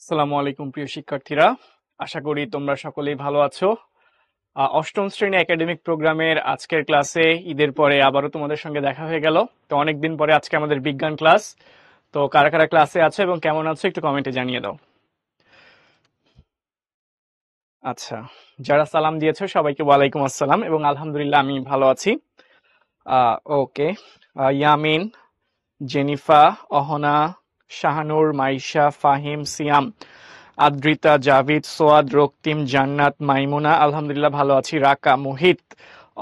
আসসালামু আলাইকুম প্রিয় শিক্ষার্থীরা, আশা করি তোমরা সকলেই ভালো আছো। অষ্টম শ্রেণী একাডেমিক প্রোগ্রামের আজকের ক্লাসে ঈদের পরে আবারও তোমাদের সঙ্গে দেখা হয়ে গেল। তো অনেকদিন পরে আজকে আমাদের বিজ্ঞান ক্লাস। তো কারা কারা ক্লাসে আছো এবং কেমন আছো একটু কমেন্টে জানিয়ে দাও। আচ্ছা, যারা সালাম দিয়েছো সবাইকে ওয়ালাইকুম আসসালাম এবং আলহামদুলিল্লাহ আমি ভালো আছি। ওকে, ইয়ামিন, জেনিফা, অহনা, শাহানুর, মাইশা, ফাহিম, সিয়াম, আদ্রিতা, জাভিদ, সোয়াদ, রক্তিম, জান্নাত, মাইমুনা আলহামদুলিল্লাহ ভালো আছি, রাকা, মোহিত,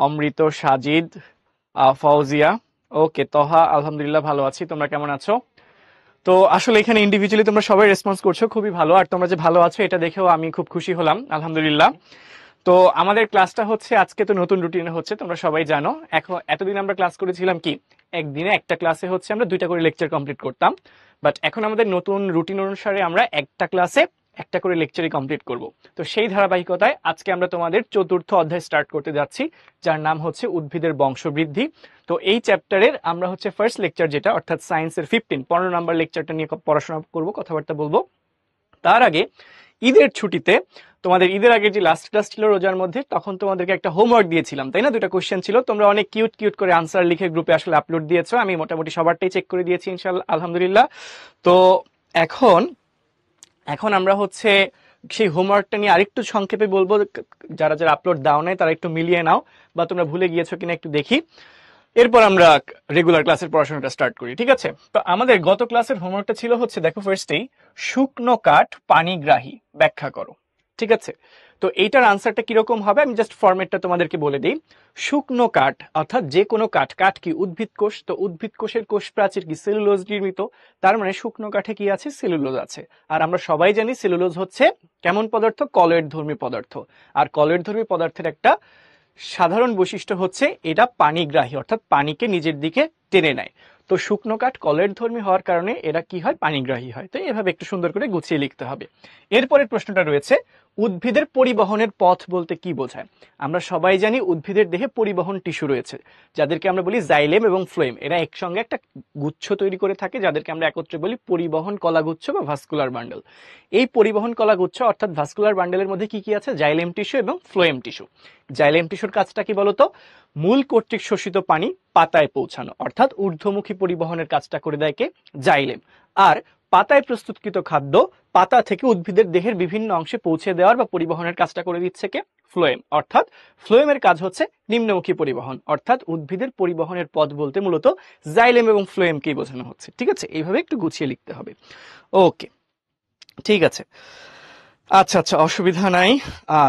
অমৃত, সাজিদ, ফৌজিয়া, ওকে, তহা আলহামদুলিল্লাহ ভালো আছি। তোমরা কেমন আছো? তো আসলে এখানে ইন্ডিভিজুয়ালি তোমরা সবাই রেসপন্স করছো, খুবই ভালো। আর তোমরা যে ভালো আছো এটা দেখেও আমি খুব খুশি হলাম, আলহামদুলিল্লাহ। তো আমাদের ক্লাসটা হচ্ছে আজকে তো নতুন রুটিনে হচ্ছে, তোমরা সবাই জানো। এখন এতদিন আমরা ক্লাস করেছিলাম কি, একদিনে একটা ক্লাসে হচ্ছে আমরা 2টা করে লেকচার কমপ্লিট করতাম। বাট এখন আমাদের নতুন রুটিন অনুসারে আমরা একটা ক্লাসে একটা করে লেকচারই কমপ্লিট করব। তো সেই ধারাবাহিকতায় আজকে আমরা তোমাদের চতুর্থ অধ্যায় স্টার্ট করতে যাচ্ছি, যার নাম হচ্ছে উদ্ভিদের বংশবৃদ্ধি। তো এই চ্যাপ্টারের আমরা হচ্ছে ফার্স্ট লেকচার যেটা, অর্থাৎ সায়েন্সের 15 নাম্বার লেকচারটা নিয়ে পড়াশোনা করব, কথাবার্তা বলবো। তার আগে ঈদের ছুটিতে তোমাদের ঈদের আগে যে লাস্ট ক্লাস ছিল রোজার মধ্যে, তখন তোমাদেরকে একটা হোমওয়ার্ক দিয়েছিলাম, তাই না? 2টা কোশ্চেন ছিল, তোমরা অনেক কিউট কিউট করে আনসার লিখে গ্রুপে আসলে আপলোড দিয়েছো। আমি মোটামুটি সবারটাই চেক করে দিয়েছি ইনশাআল্লাহ, আলহামদুলিল্লাহ। তো এখন এখন আমরা হচ্ছে সেই হোমওয়ার্কটা নিয়ে আরেকটু সংক্ষেপে বলবো। যারা যারা আপলোড দাও নাই তারা একটু মিলিয়ে নাও, বা তোমরা ভুলে গিয়েছো কিনা একটু দেখি। এরপর আমরা রেগুলার ক্লাসের পড়াশোনাটা স্টার্ট করি, ঠিক আছে? তো আমাদের গত ক্লাসের হোমওয়ার্কটা ছিল হচ্ছে, দেখো ফার্স্টেই, শুকনো কাঠ পানিগ্রাহী ব্যাখ্যা করো, ঠিক আছে? তো এইটার আনসারটা কিরকম হবে আমি জাস্ট ফরম্যাটটা তোমাদেরকে বলে দিই। শুকনো কাঠ অর্থাৎ যে কোনো কাঠ, কাঠ কি উদ্ভিদ কোষ, তো উদ্ভিদ কোষের কোষ প্রাচীর কি সেলুলোজ নির্মিত, তার মানে শুকনো কাঠে কি আছে, সেলুলোজ আছে। আর আমরা সবাই জানি সেলুলোজ হচ্ছে কেমন পদার্থ, কলয়েডধর্মী পদার্থ। আর কলয়েডধর্মী পদার্থের একটা সাধারণ বৈশিষ্ট্য হচ্ছে এটা পানিগ্রাহী, অর্থাৎ পানিকে নিজের দিকে টেনে নেয়। তো শুকনো কাঠ কলয়েডধর্মী হওয়ার কারণে এরা কি হয়, পানিগ্রাহী হয়। তো এভাবে একটু সুন্দর করে গুছিয়ে লিখতে হবে। এরপরের প্রশ্নটা রয়েছে, উদ্ভিদের পরিবহনের পথ বলতে কি বোঝায়? আমরা সবাই জানি উদ্ভিদের দেহে পরিবহন টিস্যু রয়েছে, যাদেরকে আমরা বলি জাইলেম এবং ফ্লোয়েম। এরা একসঙ্গে একটা গুচ্ছ তৈরি করে থাকে, যাদেরকে আমরা একত্রে বলি পরিবহন কলাগুচ্ছ বা ভাস্কুলার বান্ডল। এই পরিবহন কলাগুচ্ছ অর্থাৎ ভাস্কুলার বান্ডেলের মধ্যে কি কি আছে, জাইলেম টিস্যু এবং ফ্লোয়েম টিস্যু। জাইলেম টিস্যুর কাজটা কি বলতো, মূল কর্তৃক শোষিত পানি পাতায় পৌঁছানো, অর্থাৎ ঊর্ধ্বমুখী পরিবহনের কাজটা করে দেয় কে, জাইলেম। আর পাতায় প্রস্তুতকৃত খাদ্য পাতা থেকে উদ্ভিদের দেহের বিভিন্ন অংশে পৌঁছে দেওয়ার বা পরিবহনের কাজটা করে দিচ্ছে কে, ফ্লোয়েম। অর্থাৎ ফ্লোয়েমের কাজ হচ্ছে নিম্নমুখী পরিবহন, অর্থাৎ উদ্ভিদের পরিবহনের পথ বলতে মূলত জাইলেম এবং ফ্লোয়েমকেই বোঝানো হচ্ছে, ঠিক আছে? এইভাবে একটু গুছিয়ে লিখতে হবে। ওকে, ঠিক আছে। আচ্ছা আচ্ছা, অসুবিধা নাই।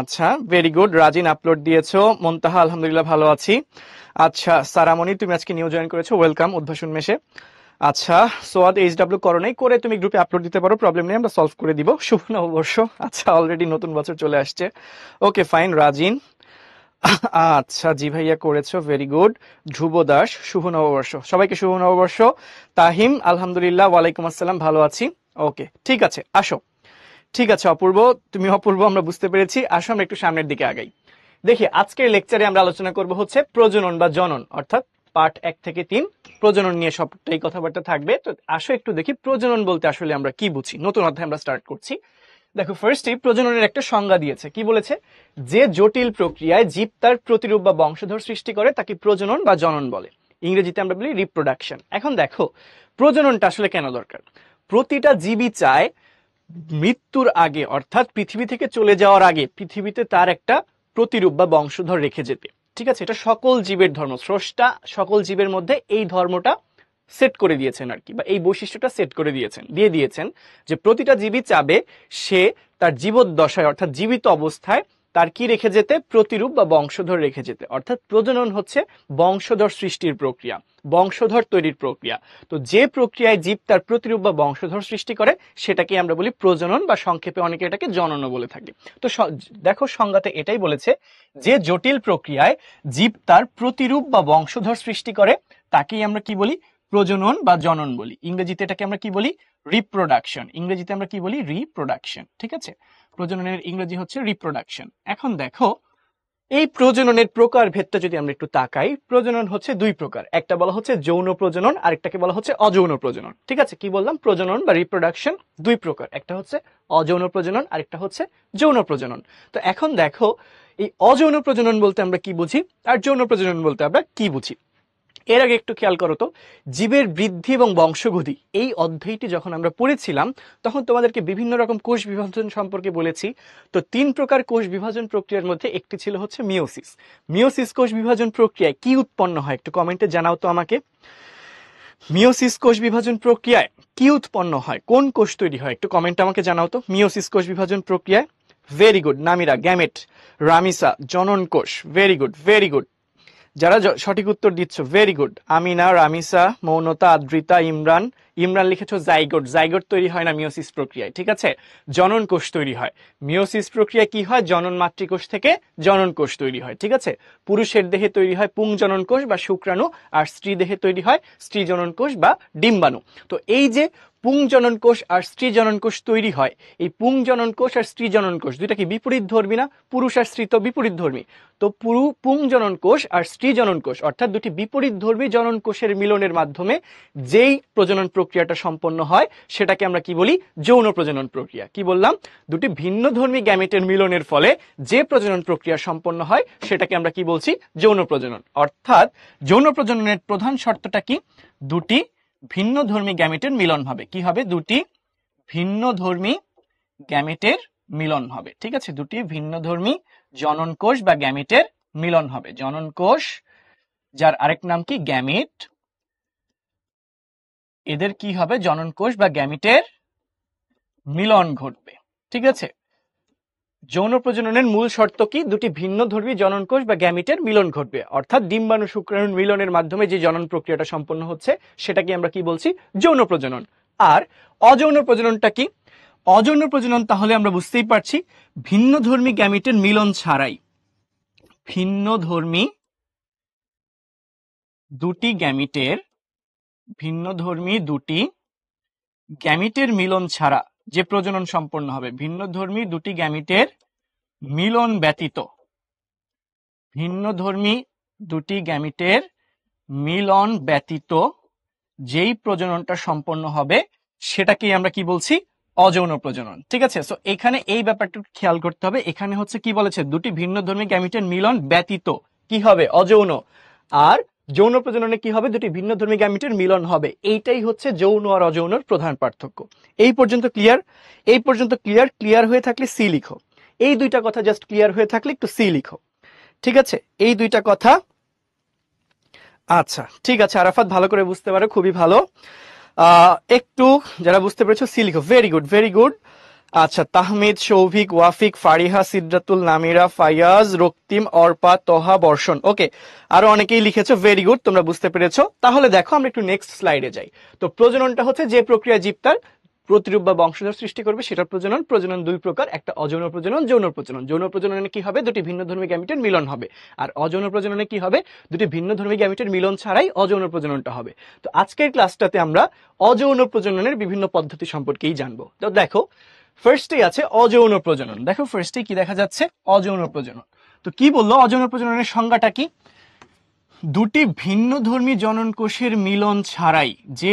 আচ্ছা, ভেরি গুড। রাজিন আপলোড দিয়েছো। মুনতাহা আলহামদুলিল্লাহ ভালো আছি। আচ্ছা, সারামণি তুমি আজকে নিউ জয়েন করেছো, ওয়েলকাম উদ্ভাসন মেশে। আচ্ছা, সোয়াদ এইচডব্লিউ করো নাই, করে তুমি গ্রুপে আপলোড দিতে পারো, প্রবলেম নেই, আমরা সলভ করে দিব। শুভ নববর্ষ। আচ্ছা, অলরেডি নতুন বছর চলে আসছে। Okay fine Rajin. আচ্ছা, জি ভাইয়া করেছো, ভেরি গুড। ধ্রুব দাস, শুভ নববর্ষ। সবাইকে শুভ নববর্ষ। তাহিম আলহামদুলিল্লাহ, ওয়ালাইকুম আসসালাম, ভালো আছি। ওকে, ঠিক আছে, আসো। ঠিক আছে অপূর্ব, তুমি অপূর্ব আমরা বুঝতে পেরেছি। আসো আমরা একটু সামনের দিকে আগাই। দেখি আজকের লেকচারে আমরা আলোচনা করব হচ্ছে প্রজনন বা জনন, অর্থাৎ পার্ট 1 থেকে 3 প্রজনন নিয়ে সবটাই কথাবার্তা থাকবে। তো আসো একটু দেখি প্রজনন বলতে আসলে আমরা কি বুঝি। নতুন অধ্যায় আমরা স্টার্ট করছি। দেখো ফার্স্টই প্রজননের একটা সংজ্ঞা দিয়েছে। কি বলেছে, যে জটিল প্রক্রিয়ায় জীব তার প্রতিরূপ বা বংশধর সৃষ্টি করে তাকে প্রজনন বা জনন বলে। ইংরেজিতে আমরা বলি রিপ্রোডাকশন। এখন দেখো প্রজননটা আসলে কেন দরকার। প্রতিটা জীবই চায় মৃত্যুর আগে, অর্থাৎ পৃথিবী থেকে চলে যাওয়ার আগে, পৃথিবীতে তার একটা প্রতিরূপ বা বংশধর রেখে যেতে, ঠিক আছে? এটা সকল জীবের ধর্ম। স্রষ্টা সকল জীবের মধ্যে এই ধর্মটা সেট করে দিয়েছেন আর কি, বা এই বৈশিষ্ট্যটা সেট করে দিয়েছেন যে প্রতিটা জীবই চাবে সে তার জীবদ্দশায়, অর্থাৎ জীবিত অবস্থায় তার কি রেখে যেতে, প্রতিরূপ বা বংশধর রেখে যেতে। অর্থাৎ প্রজনন হচ্ছে বংশধর সৃষ্টির প্রক্রিয়া, বংশধর তৈরির প্রক্রিয়া। তো যে প্রক্রিয়ায় জীব তার প্রতিরূপ বা বংশধর সৃষ্টি করে সেটাকে আমরা বলি প্রজনন, বা সংক্ষেপে অনেকে এটাকে জননও বলে থাকে। তো দেখো সংজ্ঞাতে এটাই বলেছে, যে জটিল প্রক্রিয়ায় জীব তার প্রতিরূপ বা বংশধর সৃষ্টি করে তাকেই আমরা কি বলি, প্রজনন বা জনন বলি। ইংরেজিতে এটাকে আমরা কি বলি, রিপ্রোডাকশন। ইংরেজিতে আমরা কি বলি, রিপ্রোডাকশন, ঠিক আছে? প্রজননের ইংরেজি হচ্ছে রিপ্রোডাকশন। এখন দেখো এই প্রজননের প্রকারভেদটা যদি আমরা একটু তাকাই, প্রজনন হচ্ছে দুই প্রকার, একটা বলা হচ্ছে যৌন প্রজনন, আরেকটাকে বলা হচ্ছে অযৌন প্রজনন। ঠিক আছে, কি বললাম, প্রজনন বা রিপ্রোডাকশন দুই প্রকার, একটা হচ্ছে অযৌন প্রজনন, আরেকটা হচ্ছে যৌন প্রজনন। তো এখন দেখো, এই অযৌন প্রজনন বলতে আমরা কি বুঝি আর যৌন প্রজনন বলতে আমরা কি বুঝি। এর আগে একটু খেয়াল করো তো, জীবের বৃদ্ধি এবং বংশগতি এই অধ্যায়টি যখন আমরা পড়েছিলাম তখন তোমাদেরকে বিভিন্ন রকম কোষ বিভাজন সম্পর্কে বলেছি। তো তিন প্রকার কোষ বিভাজন প্রক্রিয়ার মধ্যে একটি ছিল হচ্ছে মিওসিস। মিওসিস কোষ বিভাজন প্রক্রিয়ায় কি উৎপন্ন হয় একটু কমেন্টে জানাও তো আমাকে। মিওসিস কোষ বিভাজন প্রক্রিয়ায় কি উৎপন্ন হয়, কোন কোষ তৈরি হয়, একটু কমেন্টে আমাকে জানাও তো। মিওসিস কোষ বিভাজন প্রক্রিয়ায়, very good Namira, gamete, Ramisa, জনন কোষ, ভেরি গুড ভেরি গুড, যারা সঠিক উত্তর দিচ্ছ ভেরি গুড। আমিনা, রামিসা, মৌনতা, আদ্রিতা, ইমরান। ইমরান লিখেছো জাইগোট, জাইগোট তৈরি হয় না মিওসিস প্রক্রিয়ায়, ঠিক আছে, জনন কোষ তৈরি হয়। মিওসিস প্রক্রিয়া কি হয়, জনন মাতৃকোষ থেকে জনন কোষ তৈরি হয়, ঠিক আছে। পুরুষের দেহে তৈরি হয় পুং জনন কোষ বা শুক্রাণু, আর স্ত্রী দেহে তৈরি হয় স্ত্রী জনন কোষ বা ডিম্বাণু। তো এই যে পুং জনন কোষ আর স্ত্রী জনন কোষ তৈরি হয়, এই পুং জনন কোষ আর স্ত্রী জনন কোষ দুইটা কি বিপরীত ধর্মী না, পুরুষ আর স্ত্রী তো বিপরীত ধর্মী। তো পুং জনন কোষ আর স্ত্রী জনন কোষ অর্থাৎ দুটি বিপরীত ধর্মী জনন কোষের মিলনের মাধ্যমে যেই প্রজনন প্রক্রিয়াটা সম্পন্ন হয় সেটাকে আমরা কি বলি, যৌন প্রজনন প্রক্রিয়া। কি বললাম, দুটি ভিন্ন ধর্মী গ্যামেটের মিলনের ফলে যে প্রজনন প্রক্রিয়া সম্পন্ন হয় সেটাকে আমরা কি বলছি, যৌন প্রজনন। অর্থাৎ যৌন প্রজননের প্রধান শর্তটা কি, দুটি ভিন্ন ধর্মী গ্যামেটের মিলন হবে। কি হবে, দুটি ভিন্ন ধর্মী গ্যামেটের মিলন হবে, ঠিক আছে, দুটি ভিন্ন ধর্মী জনন কোষ বা গ্যামেটের মিলন হবে। জনন কোষ যার আরেক নাম কি গ্যামেট, এদের কি হবে, জনন কোষ বা গ্যামেটের মিলন ঘটবে, ঠিক আছে। যৌন প্রজননের মূল শর্ত কি, দুটি ভিন্ন ধর্মী জনন কোষ বা গ্যামেটের মিলন ঘটবে, অর্থাৎ ডিম্বাণু শুক্রাণুর মিলনের মাধ্যমে যে জনন প্রক্রিয়াটা সম্পন্ন হচ্ছে সেটাকে আমরা কি বলছি, যৌন প্রজনন। আর অযৌন প্রজননটা কি, অযৌন প্রজনন তাহলে আমরা বুঝতেই পারছি ভিন্ন ধর্মী গ্যামেটের মিলন ছাড়াই, ভিন্ন ধর্মী দুটি গ্যামেটের, ভিন্ন ধর্মী দুটি গ্যামেটের মিলন ছাড়া যে প্রজনন সম্পন্ন হবে, ভিন্ন ধর্মী দুটি গ্যামেটের মিলন ব্যতীত, ভিন্ন ধর্মী দুটি গ্যামেটের মিলন ব্যতীত যেই প্রজননটা সম্পন্ন হবে সেটাকেই আমরা কি বলছি, অযৌন প্রজনন, ঠিক আছে। সো এখানে এই ব্যাপারটা খেয়াল করতে হবে, এখানে হচ্ছে কি বলেছে, দুটি ভিন্ন ধর্মী গ্যামেটের মিলন ব্যতীত কি হবে, অযৌন। আর যৌন প্রজননে কি হবে, দুটি ভিন্ন ধর্মী গ্যামেটের মিলন হবে। এইটাই হচ্ছে যৌন আর অযৌনর প্রধান পার্থক্য। এই পর্যন্ত ক্লিয়ার, এই পর্যন্ত ক্লিয়ার। ক্লিয়ার হয়ে থাকলে সি লিখো, এই দুইটা কথা জাস্ট ক্লিয়ার হয়ে থাকলে একটু সি লিখো, ঠিক আছে, এই দুইটা কথা। আচ্ছা ঠিক আছে, আরাফাত ভালো করে বুঝতে পারো, খুবই ভালো। একটু যারা বুঝতে পেরেছো সি লিখো, ভেরি গুড ভেরি গুড। আচ্ছা, তাহমিদ, সৌভিক, ওয়াফিক, ফারিহা, সিদ্রাতুল, নামিরা, ফায়াজ, রক্তিম, অর্পা, তোহা, বর্ষণ, ওকে, আরো অনেকেই লিখেছো, ভেরি গুড, তোমরা বুঝতে পেরেছো। তাহলে দেখো আমরা একটু নেক্সট স্লাইডে যাই। তো প্রজননটা হচ্ছে যে প্রক্রিয়া জীব তার প্রতিরূপ বা বংশধর সৃষ্টি করবে সেটা প্রজনন। প্রজনন দুই প্রকার, একটা অযৌন প্রজনন, যৌন প্রজনন। যৌন প্রজননে কি হবে, দুটি ভিন্ন ধর্মী গ্যামেটের মিলন হবে। আর অযৌন প্রজননে কি হবে, দুটি ভিন্ন ধর্মী গ্যামেটের মিলন ছাড়াই অযৌন প্রজননটা হবে। তো আজকের ক্লাসটাতে আমরা অযৌন প্রজননের বিভিন্ন পদ্ধতি সম্পর্কেই জানবো। তো দেখো ফার্স্টেই আছে অযৌন প্রজনন। দেখো ফার্স্টে কি দেখা যাচ্ছে, অযৌন প্রজনন। তো কি বললো, অযৌন প্রজননের সংজ্ঞাটা কি, দুটি ভিন্ন ধর্মী জনন কোষের মিলন ছাড়াই যে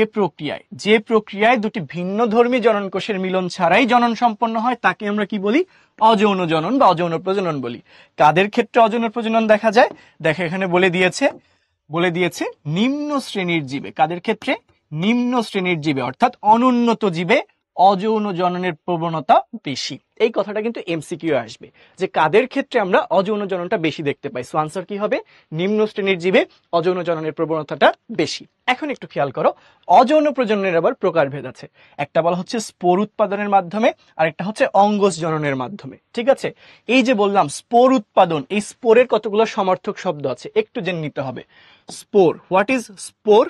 প্রক্রিয়ায় দুটি ভিন্ন ধর্মী জনন কোষের মিলন ছাড়াই জনন সম্পন্ন হয় তাকে আমরা কি বলি, অযৌন জনন বা অযৌন প্রজনন বলি। কাদের ক্ষেত্রে অযৌন প্রজনন দেখা যায়, দেখো এখানে বলে দিয়েছে নিম্ন শ্রেণীর জীবে। কাদের ক্ষেত্রে, নিম্ন শ্রেণীর জীবে অর্থাৎ অনুন্নত জীবে অযৌন জননের প্রবণতা বেশি। এই কথাটা কিন্তু এমসিকিউ আসবে যে কাদের ক্ষেত্রে আমরা অযৌন জননটা বেশি দেখতে পাই। সো আনসার কি হবে, নিম্ন শ্রেণীর জীবে অযৌন জননের প্রবণতাটা বেশি। এখন একটু খেয়াল করো, অযৌন প্রজননের আবার প্রকারভেদ আছে। একটা বলা হচ্ছে স্পোর উৎপাদনের মাধ্যমে, আর একটা হচ্ছে অঙ্গজ জননের মাধ্যমে, ঠিক আছে। এই যে বললাম স্পোর উৎপাদন, এই স্পোরের কতগুলো সমার্থক শব্দ আছে একটু জেনে নিতে হবে। Spore, what is spore?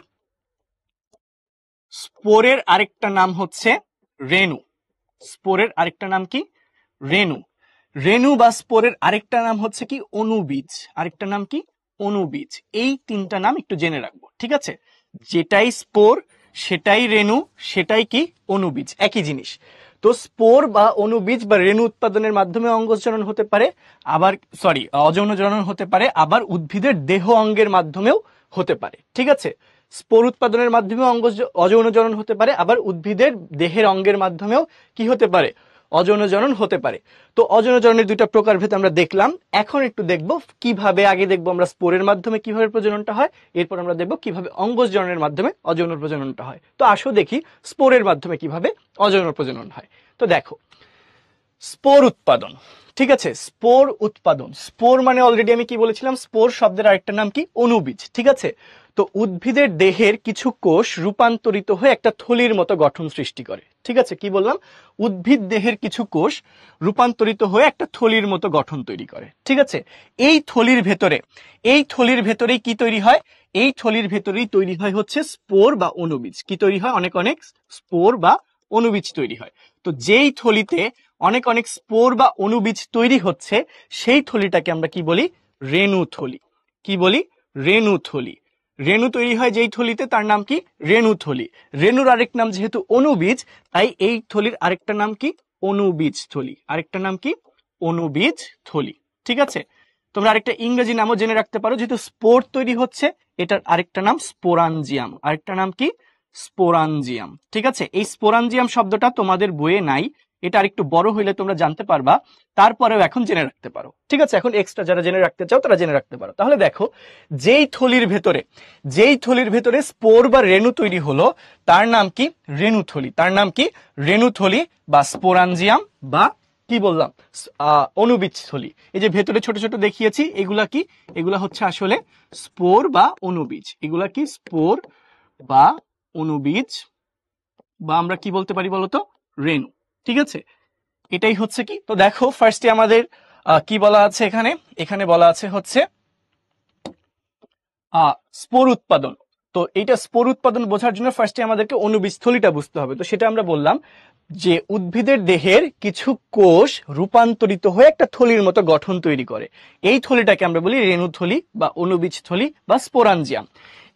স্পোরের আরেকটা নাম হচ্ছে রেণু। স্পোরের আরেকটা নাম কি, রেণু। রেণু বা স্পোরের আরেকটা নাম হচ্ছে কি, অণুবীজ। আরেকটা নাম কি, অণুবীজ। এই তিনটা নাম একটু জেনে রাখবো, ঠিক আছে। যেটাই স্পোর, সেটাই রেণু, সেটাই কি, অণুবীজ, একই জিনিস। তো স্পোর বা অণুবীজ বা রেণু উৎপাদনের মাধ্যমে অঙ্গজ জনন হতে পারে, আবার অযৌন জনন হতে পারে, আবার উদ্ভিদের দেহ অঙ্গের মাধ্যমেও হতে পারে। ঠিক আছে, স্পোর উৎপাদনের মাধ্যমে অযৌন জনন হতে পারে, আবার উদ্ভিদের দেহের অঙ্গের মাধ্যমেও কি হতে পারে, অযৌন জনন হতে পারে। তো অযৌন জননের দুইটা প্রকারভেদ আমরা দেখলাম। এখন একটু দেখব কিভাবে, আগে দেখবো আমরা স্পোরের মাধ্যমে কিভাবে প্রজননটা হয়, এরপর আমরা দেখবো কিভাবে অঙ্গজ জননের মাধ্যমে অযৌন প্রজননটা হয়। তো আসো দেখি স্পোরের মাধ্যমে কিভাবে অযৌন প্রজনন হয়। তো দেখো, স্পোর উৎপাদন। ঠিক আছে, স্পোর উৎপাদন, স্পোর মানে অলরেডি আমি কি বলেছিলাম, স্পোর শব্দের আরেকটা নাম কি, অণুবীজ। ঠিক আছে, তো উদ্ভিদের দেহের কিছু কোষ রূপান্তরিত হয়ে একটা থলির মতো গঠন সৃষ্টি করে। ঠিক আছে, কি বললাম, উদ্ভিদ দেহের কিছু কোষ রূপান্তরিত হয়ে একটা থলির মতো গঠন তৈরি করে। ঠিক আছে, এই থলির ভেতরেই কি তৈরি হয়, এই থলির ভেতরেই তৈরি হয় হচ্ছে স্পোর বা অণুবীজ। কি তৈরি হয়, অনেক অনেক স্পোর বা অণুবীজ তৈরি হয়। তো যেই থলিতে অনেক অনেক স্পোর বা অণুবীজ তৈরি হচ্ছে, সেই থলিটাকে আমরা কি বলি, রেণু থলি। কি বলি, রেণু থলি। রেণু তৈরি হয় যেই থলিতে, তার নাম কি, রেণু থলি। রেণুর আরেক নাম যেহেতু অণুবীজ, তাই এই থলির আরেকটা নাম কি, অণুবীজ থলি। আরেকটা নাম কি, অণুবীজ থলি। ঠিক আছে, তোমরা আরেকটা ইংরেজি নামও জেনে রাখতে পারো, যেহেতু স্পোর তৈরি হচ্ছে, এটার আরেকটা নাম স্পোরাঞ্জিয়াম। আরেকটা নাম কি, স্পোরাঞ্জিয়াম। ঠিক আছে, এই স্পোরাঞ্জিয়াম শব্দটা তোমাদের বইয়ে নাই, এটা আরেকটু বড় হইলে তোমরা জানতে পারবা, তারপরেও এখন জেনে রাখতে পারো। ঠিক আছে, এখন এক্সট্রা যারা জেনে রাখতে চাও তারা জেনে রাখতে পারো। তাহলে দেখো, যেই থলির ভেতরে স্পোর বা রেণু তৈরি হলো, তার নাম কি, রেণুথলি। তার নাম কি, রেণুথলি বা স্পোরাঞ্জিয়াম বা কি বললাম, অণুবীজ থলি। এই যে ভেতরে ছোট ছোট দেখিয়েছি, এগুলা কি, এগুলা হচ্ছে আসলে স্পোর বা অণুবীজ। এগুলা কি, স্পোর বা অণুবীজ, বা আমরা কি বলতে পারি বলতো, রেণু। ঠিক আছে, এটাই হচ্ছে কি। তো দেখো, ফার্স্টে আমাদের কি বলা আছে, এখানে বলা আছে হচ্ছে স্পোর উৎপাদন। তো এইটা স্পোর উৎপাদন বোঝার জন্য ফার্স্টে আমাদেরকে অণুবীজ থলিটা বুঝতে হবে। তো সেটা আমরা বললাম যে উদ্ভিদের দেহের কিছু কোষ রূপান্তরিত হয়ে একটা থলির মতো গঠন তৈরি করে। এই থলিটাকে আমরা বলি রেণুথলি বা অণুবীজ থলি বা স্পোরাঞ্জিয়াম।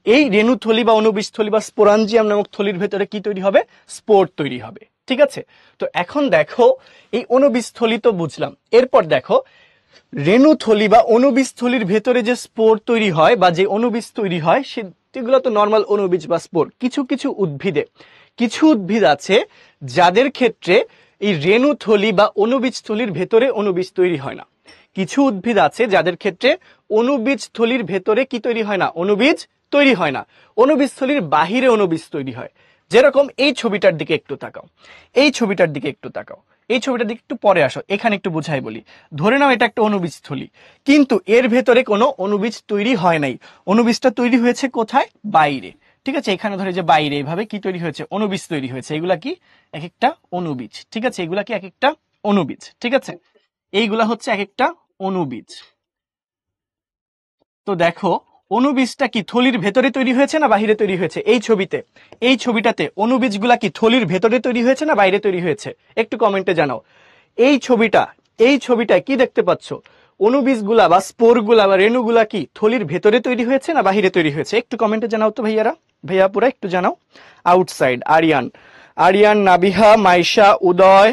এই রেণুথলি বা অণুবীজ থলি বা স্পোরাঞ্জিয়াম নামক থলির ভেতরে কি তৈরি হবে, স্পোর তৈরি হবে। ঠিক আছে, তো এখন দেখো, এই অণুবীজ থলি তো বুঝলাম, এরপর দেখো রেণুথলি বা অণুবীজ থলির ভেতরে যে স্পোর তৈরি হয় বা যে অণুবীজ তৈরি হয়, সেগুলো তো নর্মাল অণুবীজ বা স্পোর। কিছু উদ্ভিদ আছে যাদের ক্ষেত্রে এই রেণুথলি বা অণুবীজ থলির ভেতরে অণুবীজ তৈরি হয় না। কিছু উদ্ভিদ আছে যাদের ক্ষেত্রে অণুবীজ থলির ভেতরে কি তৈরি হয় না, অণুবীজ তৈরি হয় না, অণুবীজ থলির বাহিরে অণুবীজ তৈরি হয়। যেরকম এই ছবিটার দিকে একটু তাকাও, এই ছবিটার দিকে একটু পরে আসো, এখানে একটু বুঝাই বলি। ধরে নাও এটা একটা অণুবীজ থলি, কিন্তু এর ভেতরে কোনো অণুবীজ তৈরি হয় নাই। অণুবীজটা তৈরি হয়েছে কোথায়, বাইরে। ঠিক আছে, এখানে ধরে যে বাইরে এইভাবে কি তৈরি হয়েছে, অণুবীজ তৈরি হয়েছে। এগুলা কি, এক একটা অণুবীজ। ঠিক আছে, এগুলা কি এক একটা অণুবীজ। ঠিক আছে, এইগুলা হচ্ছে এক একটা অণুবীজ। তো দেখো, অণুবীজটা কি থলির ভেতরে তৈরি হয়েছে না বাইরে তৈরি হয়েছে, এই ছবিটাতে অণুবীজগুলা কি থলির ভেতরে তৈরি হয়েছে না বাইরে তৈরি হয়েছে, একটু কমেন্টে জানাও। এই ছবিটায় কি দেখতে পাচ্ছ, অণুবীজগুলা বা স্পোরগুলা বা রেণুগুলা কি থলির ভেতরে তৈরি হয়েছে না বাহিরে তৈরি হয়েছে, একটু কমেন্টে জানাও তো ভাইয়াপুরা একটু জানাও। আউটসাইড, আরিয়ান, নাবিহা, মাইশা, উদয়,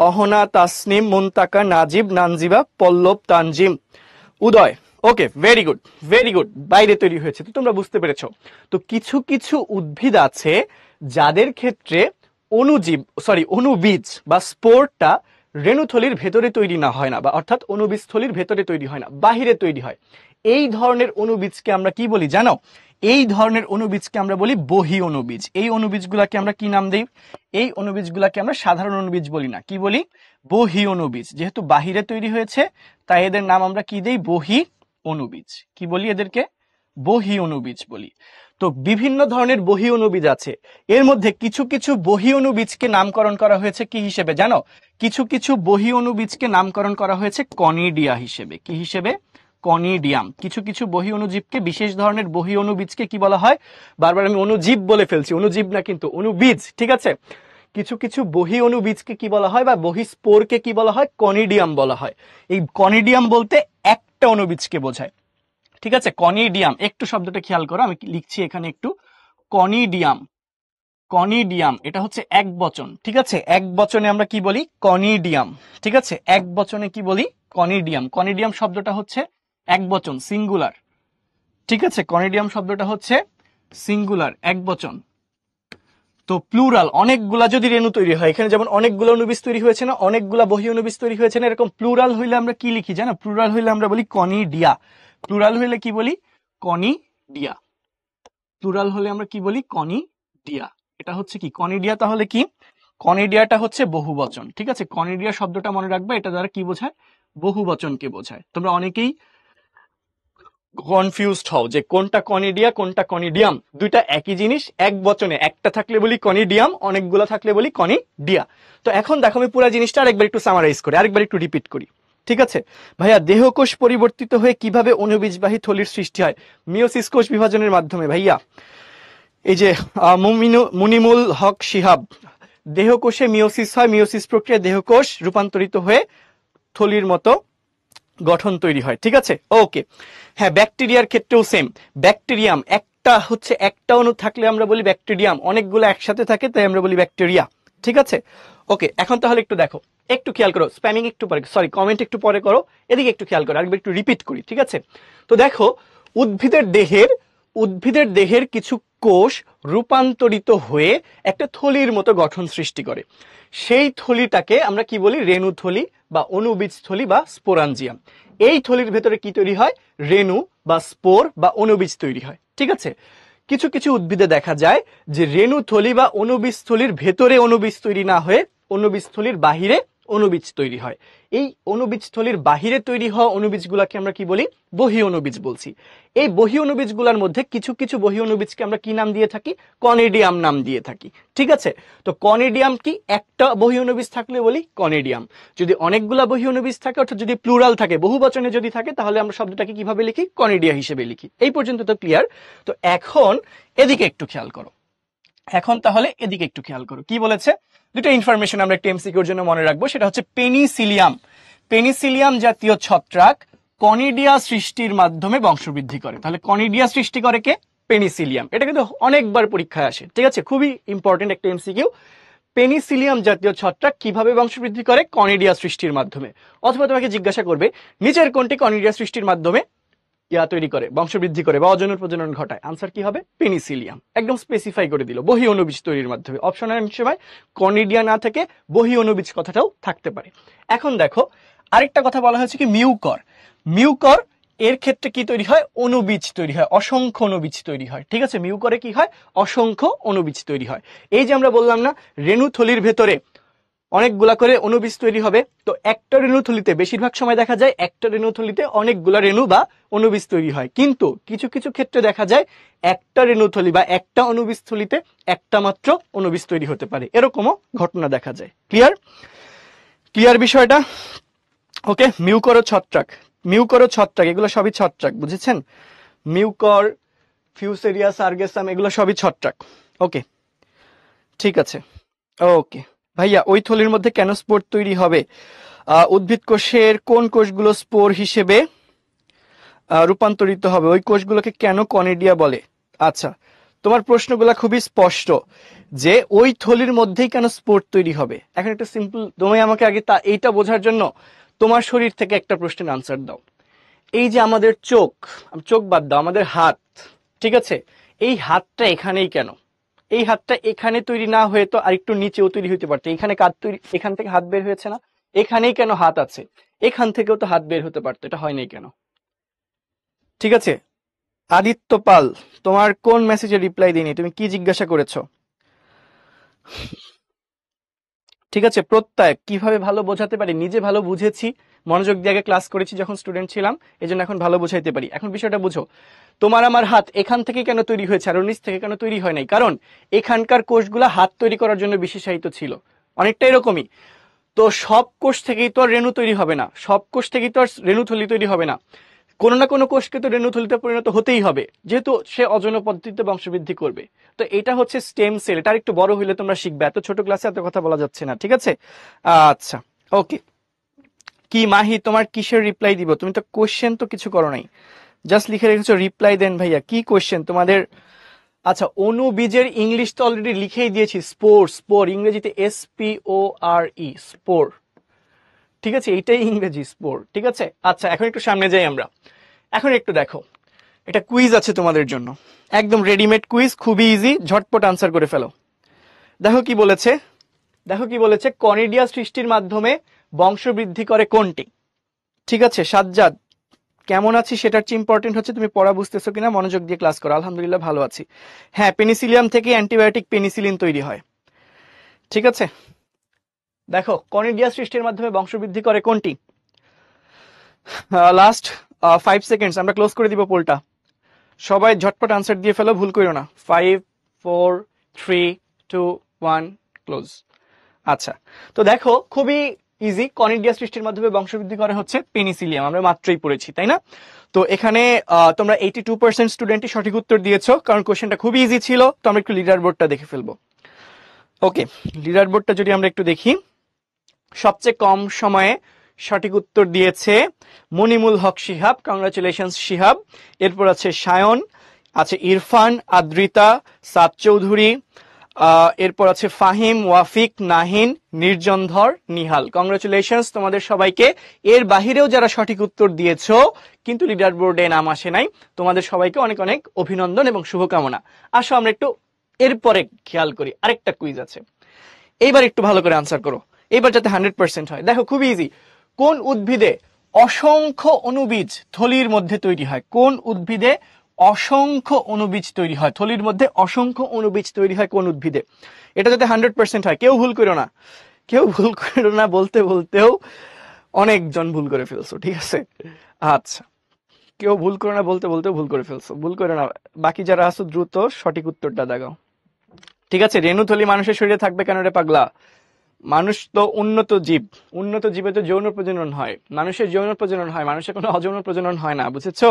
অহনা, তাসনিম, মুনতাকা, নাজিব, নানজিবা, পল্লব, তানজিম, উদয়। ওকে, ভেরি গুড, বাইরে তৈরি হয়েছে। তো তোমরা বুঝতে পেরেছো। তো কিছু কিছু উদ্ভিদ আছে যাদের ক্ষেত্রে অণুবীজ বা স্পোরটা রেণুথলির ভেতরে তৈরি না হয় না, বা অর্থাৎ অণুবীজ থলির ভেতরে তৈরি হয় না, বাহিরে তৈরি হয়। এই ধরনের অণুবীজকে আমরা কি বলি জানো, এই ধরনের অণুবীজকে আমরা বলি বহি অণুবীজ। এই অণুবীজগুলোকে আমরা কি নাম দিই, এই অণুবীজগুলোকে আমরা সাধারণ অণুবীজ বলি না, কি বলি, বহি অণুবীজ। যেহেতু বাহিরে তৈরি হয়েছে, তাই এদের নাম আমরা কি দেই, বহি অণুবীজ। কি বলি এদেরকে, বহি অণুবীজ বলি। তো বিভিন্ন ধরনের বহি অণুবীজ আছে। এর মধ্যে কিছু কিছু বহি অণুবীজকে নামকরণ করা হয়েছে কি হিসেবে জানো, কিছু কিছু বহি অণুবীজকে নামকরণ করা হয়েছে কনিডিয়া হিসেবে। কি হিসেবে, কনিডিয়াম। কিছু কিছু বহি অণুজীবকে, বিশেষ ধরনের বহি অণুবীজকে কি বলা হয়, বারবার আমি অণুজীব বলে ফেলছি, অণুজীব না কিন্তু অণুবীজ। ঠিক আছে, কিছু কিছু বহি অণুবীজকে কি বলা হয়, বা বহি স্পোরকে কি বলা হয়, কনিডিয়াম বলা হয়। এই কনিডিয়াম বলতে একটা অণুবীজকে বোঝায়। ঠিক আছে, কনিডিয়াম, একটু শব্দটা খেয়াল করো, আমি লিখছি এখানে একটু, কনিডিয়াম। কনিডিয়াম, এটা হচ্ছে এক বচন, ঠিক আছে? এক বচনে আমরা কি বলি? কনিডিয়াম, ঠিক আছে? এক বচনে কি বলি? কনিডিয়াম। কনিডিয়াম শব্দটা হচ্ছে এক বচন, সিঙ্গুলার, ঠিক আছে? কনিডিয়াম শব্দটা হচ্ছে সিঙ্গুলার, এক বচন। তো প্লুরাল, অনেকগুলা যদি রেণু তৈরি হয়, এখানে যেমন অনেকগুলো অনুবিজ তৈরি হয়েছে না, অনেকগুলা বহি অনুবিজ তৈরি হয়েছে না, এরকম প্লুরাল হইলে আমরা কি লিখি জানো? প্লুরাল হইলে আমরা বলি কনিডিয়া। প্লুরাল হইলে কি বলি? কনিডিয়া। প্লুরাল হলে আমরা কি বলি? কনিডিয়া। এটা হচ্ছে কি? কনিডিয়া। তাহলে কি? কনিডিয়াটা হচ্ছে বহুবচন, ঠিক আছে? কনিডিয়া শব্দটা মনে রাখবে, এটা দ্বারা কি বোঝায়? বহুবচনকে বোঝায়। তোমরা অনেকেই কনফিউজড হও যে কোনটা কনিডিয়া কোনটা কনিডিয়াম, দুইটা একই জিনিস। এক বচনে একটা থাকলে বলি কনিডিয়াম, অনেকগুলো থাকলে বলি কনিডিয়া। তো এখন দেখো আমি পুরো জিনিসটা আরেকবার একটু সামারাইজ করি, আরেকবার একটু রিপিট করি, ঠিক আছে ভাইয়া? দেহকোষ পরিবর্তিত হয়ে কিভাবে অণুবীজবাহী থলির সৃষ্টি হয়? মিওসিস কোষ বিভাজনের মাধ্যমে ভাইয়া। এই যে মুনিমুল হক শিহাব, দেহকোষে মিওসিস হয়, মিওসিস প্রক্রিয়া দেহকোষ রূপান্তরিত হয়ে থলির মতো গঠন তৈরি হয়, ঠিক আছে? ওকে, হ্যাঁ, ব্যাকটেরিয়ার ক্ষেত্রেও সেম। ব্যাকটেরিয়াম একটা হচ্ছে, একটা অণু থাকলে আমরা বলি ব্যাকটেরিয়াম, অনেকগুলো একসাথে থাকে তাই আমরা বলি ব্যাকটেরিয়া, ঠিক আছে? ওকে, এখন তাহলে একটু দেখো, একটু খেয়াল করো, স্প্যামিং একটু পরে, সরি কমেন্ট একটু পরে করো, এদিকে একটু খেয়াল করো, আরেকবার একটু রিপিট করি, ঠিক আছে? তো দেখো, উদ্ভিদের দেহের কিছু কোষ রূপান্তরিত হয়ে একটা থলির মতো গঠন সৃষ্টি করে। সেই থলিটাকে আমরা কি বলি? রেণুথলি বা অণুবীজ থলি বা স্পোরাঞ্জিয়াম। এই থলির ভেতরে কি তৈরি হয়? রেণু বা স্পোর বা অণুবীজ তৈরি হয়, ঠিক আছে? কিছু কিছু উদ্ভিদে দেখা যায় যে রেণুথলি বা অণুবীজ থলির ভেতরে অণুবীজ তৈরি না হয়ে অণুবীজ থলির বাহিরে অণুবীজ তৈরি হয়। এই অণুবীজ থলির বাহিরে তৈরি হওয়া অণুবীজগুলোকে আমরা কি বলি? বহি অণুবীজ বলছি। এই বহি অণুবীজগুলোর মধ্যে কিছু কিছু বহি অণুবীজকে আমরা কি নাম দিয়ে থাকি? কনিডিয়াম নাম দিয়ে থাকি, ঠিক আছে? তো কনিডিয়াম কি? একটা বহি অণুবীজ থাকলে বলি কনিডিয়াম। যদি অনেকগুলা বহি অণুবীজ থাকে, অর্থাৎ যদি প্লুরাল থাকে, বহু বচনে যদি থাকে, তাহলে আমরা শব্দটাকে কিভাবে লিখি? কনিডিয়া হিসেবে লিখি। এই পর্যন্ত তো ক্লিয়ার? তো এখন এদিকে একটু খেয়াল করো, এখন তাহলে এদিকে একটু খেয়াল করো, কি বলেছে? দুটো ইনফরমেশন আমরা একটা এমসিকিউর জন্য মনে রাখবো, সেটা হচ্ছে পেনিসিলিয়াম। পেনিসিলিয়াম জাতীয় ছত্রাক কনিডিয়া সৃষ্টির মাধ্যমে বংশবৃদ্ধি করে। তাহলে কনিডিয়া সৃষ্টি করে কে? পেনিসিলিয়াম। এটা কিন্তু অনেকবার পরীক্ষায় আসে, ঠিক আছে? খুবই ইম্পর্টেন্ট একটা এমসিকিউ। পেনিসিলিয়াম জাতীয় ছত্রাক কিভাবে বংশবৃদ্ধি করে? কনিডিয়া সৃষ্টির মাধ্যমে। অথবা তোমাকে জিজ্ঞাসা করবে নিচের কোনটি কনিডিয়া সৃষ্টির মাধ্যমে তৈরি করে, বংশবৃদ্ধি করে বা অজনন প্রজনন ঘটায়? আনসার কি হবে? পেনিসিলিয়াম। একদম স্পেসিফাই করে দিল, বহি অণুবীজ তৈরির মাধ্যমে। অপশনের সময় কনিডিয়া না থেকে বহি অণুবীজ কথাটাও থাকতে পারে। এখন দেখো, আরেকটা কথা বলা হয়েছে কি? মিউকর। মিউকর এর ক্ষেত্রে কি তৈরি হয়? অণুবীজ তৈরি হয়, অসংখ্য অণুবীজ তৈরি হয়, ঠিক আছে? মিউকরে কি হয়? অসংখ্য অণুবীজ তৈরি হয়। এই যে আমরা বললাম না, রেণুথলির ভেতরে অনেকগুলা করে অণুবীজ তৈরি হবে, তো একটা রেণুথলিতে বেশিরভাগ সময় দেখা যায় একটা রেণুথলিতে অনেকগুলা রেণু বা অণুবীজ তৈরি হয়। কিন্তু কিছু কিছু ক্ষেত্রে দেখা যায় একটা রেণুথলি বা একটা অণুবীজ থলিতে একটা মাত্র অণুবীজ তৈরি হতে পারে, এরকমও ঘটনা দেখা যায়। ক্লিয়ার? ক্লিয়ার বিষয়টা? ওকে, মিউকর ও ছত্রাক, মিউকর ও ছত্রাক এগুলো সবই ছত্রাক, বুঝেছেন? মিউকর, ফিউসেরিয়া, সার্গেসাম এগুলো সবই ছত্রাক। ওকে, ঠিক আছে। ওকে ভাইয়া, ওই থলির মধ্যে কেন স্পোর তৈরি হবে? উদ্ভিদ কোষের কোন কোষগুলো স্পোর হিসেবে রূপান্তরিত হবে? ওই কোষগুলোকে কেন কনিডিয়া বলে? আচ্ছা, তোমার প্রশ্নগুলো খুবই স্পষ্ট যে ওই থলির মধ্যেই কেন স্পোর তৈরি হবে। এখন একটা সিম্পল, তুমি আমাকে আগে এইটা বোঝার জন্য তোমার শরীর থেকে একটা প্রশ্নের আনসার দাও। এই যে আমাদের চোখ, চোখ বাদ দাও, আমাদের হাত, ঠিক আছে? এই হাতটা এখানেই কেন? এই হাতটা এখানে তৈরি না হয়ে তো আরেকটু নিচেও তৈরি হতে পারতো। এখানে কাত তৈরি, এখান থেকে হাত বের হয়েছে না? এখানেই কেন হাত আছে? এখান থেকেও তো হাত বের হতে পারতো, এটা হয় নাই কেন? ঠিক আছে, আদিত্য পাল, তোমার কোন মেসেজে রিপ্লাই দিইনি? তুমি কি জিজ্ঞাসা করেছো? ঠিক আছে, প্রত্যয় কিভাবে ভালো বোঝাতে পারি? নিজে ভালো বুঝেছি, মনোযোগ দিয়ে আগে ক্লাস করেছি যখন স্টুডেন্ট ছিলাম, এই জন্য এখন ভালো বোঝাইতে পারি। এখন বিষয়টা বুঝো, তোমার আমার হাত এখান থেকে কেন তৈরি হয়েছে আর নিচ থেকে কেন তৈরি হয় নাই? কারণ এখানকার কোষগুলা হাত তৈরি করার জন্য বিশেষায়িত ছিল, অনেকটা এরকমই। তো সব কোষ থেকেই তো আর রেণু তৈরি হবে না, সব কোষ থেকেই তো আর রেণুথলি তৈরি হবে না। কোনো না কোনো কোষকে তো রেণুথলিতে পরিণত হতেই হবে, যেহেতু সে অযৌন পদ্ধতিতে বংশবৃদ্ধি করবে। তো এটা হচ্ছে স্টেম সেল। এটা একটু বড় হইলে তোমরা শিখবে, এত ছোট ক্লাসে এত কথা বলা যাচ্ছে না, ঠিক আছে? আচ্ছা, ওকে। কি মাহি, তোমার কিসের রিপ্লাই দিব? তুমি তো কোশ্চেন তো কিছু করো নাই, জাস্ট লিখে রেখেছো রিপ্লাই দেন। ভাইয়া কি কোশ্চেন তোমাদের? আচ্ছা, অণুবীজের ইংলিশ তো অলরেডি লিখেই দিয়েছি, স্পোর। স্পোর ইংরেজিতে SPORE, স্পোর। ঠিক আছে, এইটাই ইংরেজি, স্পোর। ঠিক আছে, আচ্ছা এখন একটু সামনে যাই আমরা। এখন একটু দেখো, এটা কুইজ আছে তোমাদের জন্য, একদম রেডিমেড কুইজ, খুবই ইজি, ঝটপট আনসার করে ফেলো। দেখো কি বলেছে, দেখো কি বলেছে, কনিডিয়া সৃষ্টির মাধ্যমে বংশবৃদ্ধি করে কোনটি? ঠিক আছে সাজ্জাদ, কেমন আছি সেটার চেয়ে ইম্পর্টেন্ট হচ্ছে তুমি পড়া বুঝতেছো কিনা, মনোযোগ দিয়ে ক্লাস করো। আলহামদুলিল্লাহ ভালো আছি। হ্যাঁ, পেনিসিলিয়াম থেকে অ্যান্টিবায়োটিক পেনিসিলিন তৈরি হয়। ঠিক আছে, দেখো কনিডিয়া সৃষ্টির মাধ্যমে বংশবৃদ্ধি করে কোনটি? লাস্ট 5 সেকেন্ডস, আমরা ক্লোজ করে দিব পোলটা। সবাই ঝটপট আনসার দিয়ে ফেলো, ভুল করো না। 5 4 3 2 1 ক্লোজ। আচ্ছা, তো দেখো খুবই ইজি, কনিডিয়া সৃষ্টির মাধ্যমে বংশবৃদ্ধি করে হচ্ছে পেনিসিলিয়াম, আমরা মাত্রই পড়েছি তাই না? তো এখানে তোমরা 82% স্টুডেন্টই সঠিক উত্তর দিয়েছো, কারণ কোশ্চেনটা খুবই ইজি ছিল। তো আমরা একটু লিডার বোর্ডটা দেখে ফেলবো। ওকে, লিডার বোর্ডটা যদি আমরা একটু দেখি, সবচেয়ে কম সময়ে সঠিক উত্তর দিয়েছে মনিমুল হক শিহাব, কংগ্রাচুলেশনস শিহাব। এরপর আছে সায়ন, আছে ইরফান, আদ্রিতা, সাদ চৌধুরী, এরপর আছে ফাহিম, ওয়াফিক, নাহিন, নির্জনধর, নিহাল। কংগ্রাচুলেশনস তোমাদের সবাইকে। এর বাহিরেও যারা সঠিক উত্তর দিয়েছো কিন্তু লিডার বোর্ডে নাম আসে নাই, তোমাদের সবাইকে অনেক অনেক অভিনন্দন এবং শুভকামনা। আসো আমরা একটু এরপরে খেয়াল করি, আরেকটা কুইজ আছে, এইবার একটু ভালো করে আনসার করো, এইবার যাতে 100% হয়। দেখো খুবই ইজি, কোন উদ্ভিদে অসংখ্য অণুবীজ থলির মধ্যে তৈরি হয়? কোন উদ্ভিদে অসংখ্য অণুবীজ তৈরি হয়? থলির মধ্যে অসংখ্য অণুবীজ তৈরি হয় কোন উদ্ভিদে? এটা যাতে 100% হয়, কেউ ভুল করো না, কেউ ভুল করো না, বলতে বলতেও অনেকজন ভুল করে ফেলছো। ঠিক আছে, আচ্ছা কেউ ভুল করো না, বলতে বলতেও ভুল করে ফেলছো, ভুল করো না। বাকি যারা আছো দ্রুত সঠিক উত্তরটা দেখাও। ঠিক আছে, রেণুথলি মানুষের শরীরে থাকবে কেন রে পাগলা? মানুষ তো উন্নত জীব, উন্নত জীবে তো যৌন প্রজনন হয়, মানুষের যৌন প্রজনন হয়, মানুষের কোনো অযৌন প্রজনন হয় না, বুঝেছো?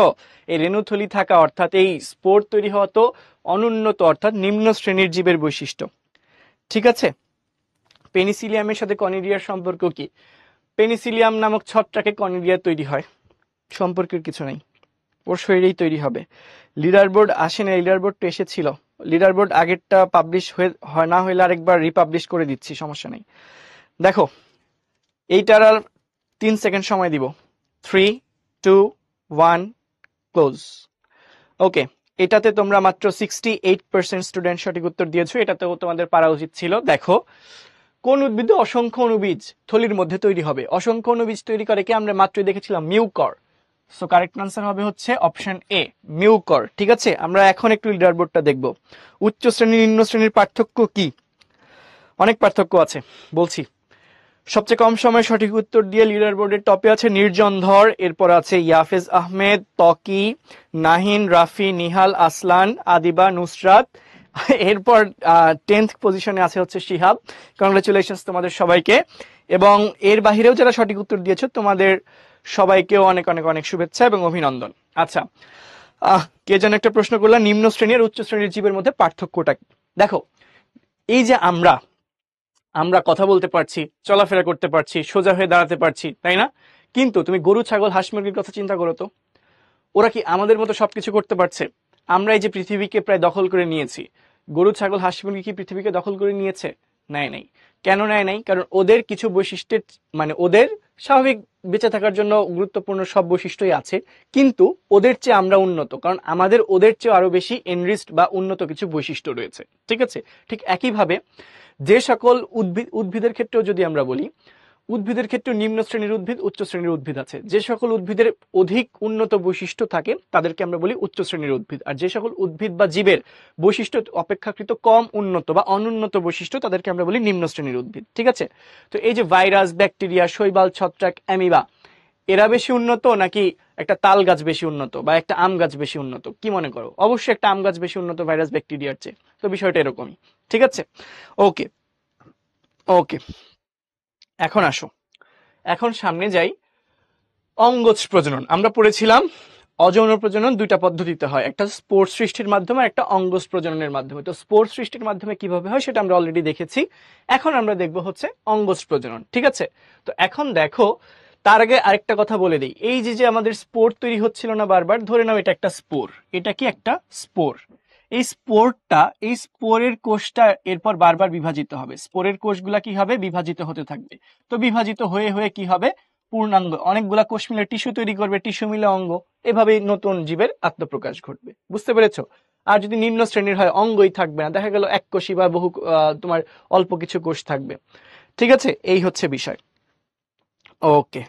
এই রেণুথলি থাকা অর্থাৎ এই স্পোর তৈরি হওয়া তো অনুন্নত অর্থাৎ নিম্ন শ্রেণীর জীবের বৈশিষ্ট্য। ঠিক আছে, পেনিসিলিয়ামের সাথে কনিডিয়ার সম্পর্ক কি? পেনিসিলিয়াম নামক ছত্রাকে কনিডিয়া তৈরি হয়, সম্পর্কের কিছু নেই, ওর শরীরেই তৈরি হবে। লিডার বোর্ড আসে না, লিডার বোর্ড তো এসেছিল, লিডার বোর্ড আগেরটা পাবলিশ হয় না হইলে আরেকবার রিপাবলিশ করে দিচ্ছি, সমস্যা নেই। দেখো এইটার আর 3 সেকেন্ড সময় দিব, 3 2 1 ক্লোজ। ওকে, এটাতে তোমরা মাত্র 68% স্টুডেন্ট সঠিক উত্তর দিয়েছো, এটাতেও তোমাদের পারা উচিত ছিল। দেখো কোন উদ্ভিদে অসংখ্য অণুবীজ থলির মধ্যে তৈরি হবে? অসংখ্য অণুবীজ তৈরি করে কি? আমরা মাত্রই দেখেছিলাম মিউকর। সো কারেক্ট আনসার হবে হচ্ছে অপশন এ, মিউকর। ঠিক আছে, আমরা এখন একটু লিডার বোর্ডটা দেখব। উচ্চ শ্রেণী নিম্ন শ্রেণীর পার্থক্য কি? অনেক পার্থক্য আছে, বলছি। সবচেয়ে কম সময়ে সঠিক উত্তর দিয়ে লিডার বোর্ডের টপে আছে নির্জনধর, এরপর আছে ইয়াফেজ আহমেদ, তকি, নাহিন, রাফি, নিহাল, আসলান, আদিবা, নুসরাত। এরপর 10th পজিশনে আছে হচ্ছে শিহাব। কংগ্রেচুলেশনস তোমাদের সবাইকে, এবং এর বাহিরেও যারা সঠিক উত্তর দিয়েছো তোমাদের সবাইকেও অনেক অনেক অনেক শুভেচ্ছা এবং অভিনন্দন। আচ্ছা, কে যেন একটা প্রশ্ন করলাম, নিম্ন শ্রেণী আর উচ্চ শ্রেণীর জীবের মধ্যে পার্থক্যটা কি? দেখো এই যে আমরা কথা বলতে পারছি, চলাফেরা করতে পারছি, সোজা হয়ে দাঁড়াতে পারছি, তাই না? কিন্তু তুমি গরু, ছাগল, হাঁস, মুরগির কথা চিন্তা করো তো, ওরা কি আমাদের মতো সবকিছু করতে পারছে? আমরা এই যে পৃথিবীকে প্রায় দখল করে নিয়েছি, গরু, ছাগল, হাঁস, মুরগি কি পৃথিবীকে দখল করে নিয়েছে? নেয় নাই। কেন নেয় নাই? কারণ ওদের কিছু বৈশিষ্ট্যের, মানে ওদের স্বাভাবিক বেঁচে থাকার জন্য গুরুত্বপূর্ণ সব বৈশিষ্ট্যই আছে, কিন্তু ওদের চেয়ে আমরা উন্নত, কারণ আমাদের ওদের চেয়ে আরো বেশি এনরিচড বা উন্নত কিছু বৈশিষ্ট্য রয়েছে। ঠিক আছে, ঠিক একইভাবে যে সকল উদ্ভিদের ক্ষেত্রেও যদি আমরা বলি, উদ্ভিদের ক্ষেত্রে নিম্ন শ্রেণীর উদ্ভিদ, উচ্চ শ্রেণীর উদ্ভিদ আছে। যে সকল উদ্ভিদের অধিক উন্নত বৈশিষ্ট্য থাকে তাদেরকে আমরা বলি উচ্চ শ্রেণীর উদ্ভিদ, আর যে সকল উদ্ভিদ বা জীবের বৈশিষ্ট্য অপেক্ষাকৃত কম উন্নত বা অনুন্নত বৈশিষ্ট্য তাদেরকে আমরা বলি নিম্ন শ্রেণীর উদ্ভিদ। ঠিক আছে, তো এই যে ভাইরাস, ব্যাকটেরিয়া, শৈবাল, ছত্রাক, অ্যামিবা, এরা বেশি উন্নত নাকি একটা তাল গাছ বেশি উন্নত বা একটা আম গাছ বেশি উন্নত? কি মনে করো? অবশ্যই একটা আম গাছ বেশি উন্নত ভাইরাস ব্যাকটেরিয়ার চেয়ে। তো বিষয়টা এরকমই। ঠিক আছে, ওকে ওকে, এখন আসো, এখন সামনে যাই। অঙ্গজ প্রজনন আমরা পড়েছিলাম, অযৌন প্রজনন দুইটা পদ্ধতিতে হয়, একটা স্পোর সৃষ্টির মাধ্যমে, একটা অঙ্গজ প্রজননের মাধ্যমে। তো স্পোর সৃষ্টির মাধ্যমে কিভাবে হয় সেটা আমরা অলরেডি দেখেছি, এখন আমরা দেখবো হচ্ছে অঙ্গজ প্রজনন। ঠিক আছে, তো এখন দেখো, তার আগে আরেকটা কথা বলে দিই, এই যে যে আমাদের স্পোর তৈরি হচ্ছিল না বারবার, ধরে নাও এটা একটা স্পোর, এটা কি একটা স্পোর, এই এই স্পোরের কোষটা এরপর বারবার বিভাজিত হবে, স্পোরের কোষগুলা কি হবে, বিভাজিত হতে থাকবে। তো বিভাজিত হয়ে হয়ে কি হবে, পূর্ণাঙ্গ অনেকগুলা কোষ মিলে টিস্যু তৈরি করবে, টিস্যু মিলে অঙ্গ, এভাবেই নতুন জীবের আত্মপ্রকাশ ঘটবে। বুঝতে পেরেছো? আর যদি নিম্ন শ্রেণীর হয় অঙ্গই থাকবে না, দেখা গেল এক কোষী বা বহু তোমার অল্প কিছু কোষ থাকবে। ঠিক আছে, এই হচ্ছে বিষয়। ওকে,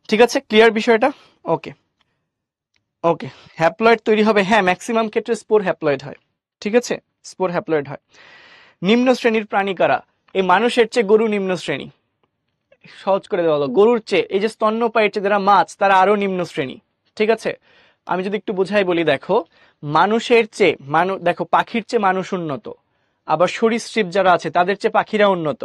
ঠিক আছে, ক্লিয়ার বিষয়টা? ওকে ওকে, হ্যাপ্লয়েড তৈরি হবে, হ্যাঁ ম্যাক্সিমাম ক্ষেত্রে স্পোর হ্যাপ্লয়েড হয়। ঠিক আছে, স্পোর হ্যাপ্লয়েড হয়। নিম্ন শ্রেণীর প্রাণী কারা? এই মানুষের চেয়ে গরু নিম্ন শ্রেণী। সহজ করে দেওয়া হলো, গরুর চেয়ে, এই যে স্তন্যপায়ীর চেয়ে যারা মাছ, তারা আরো নিম্ন শ্রেণী। ঠিক আছে, আমি যদি একটু বোঝাই বলি, দেখো মানুষের চেয়ে দেখো পাখির চেয়ে মানুষ উন্নত, আবার সরীসৃপ যারা আছে তাদের চেয়ে পাখিরা উন্নত,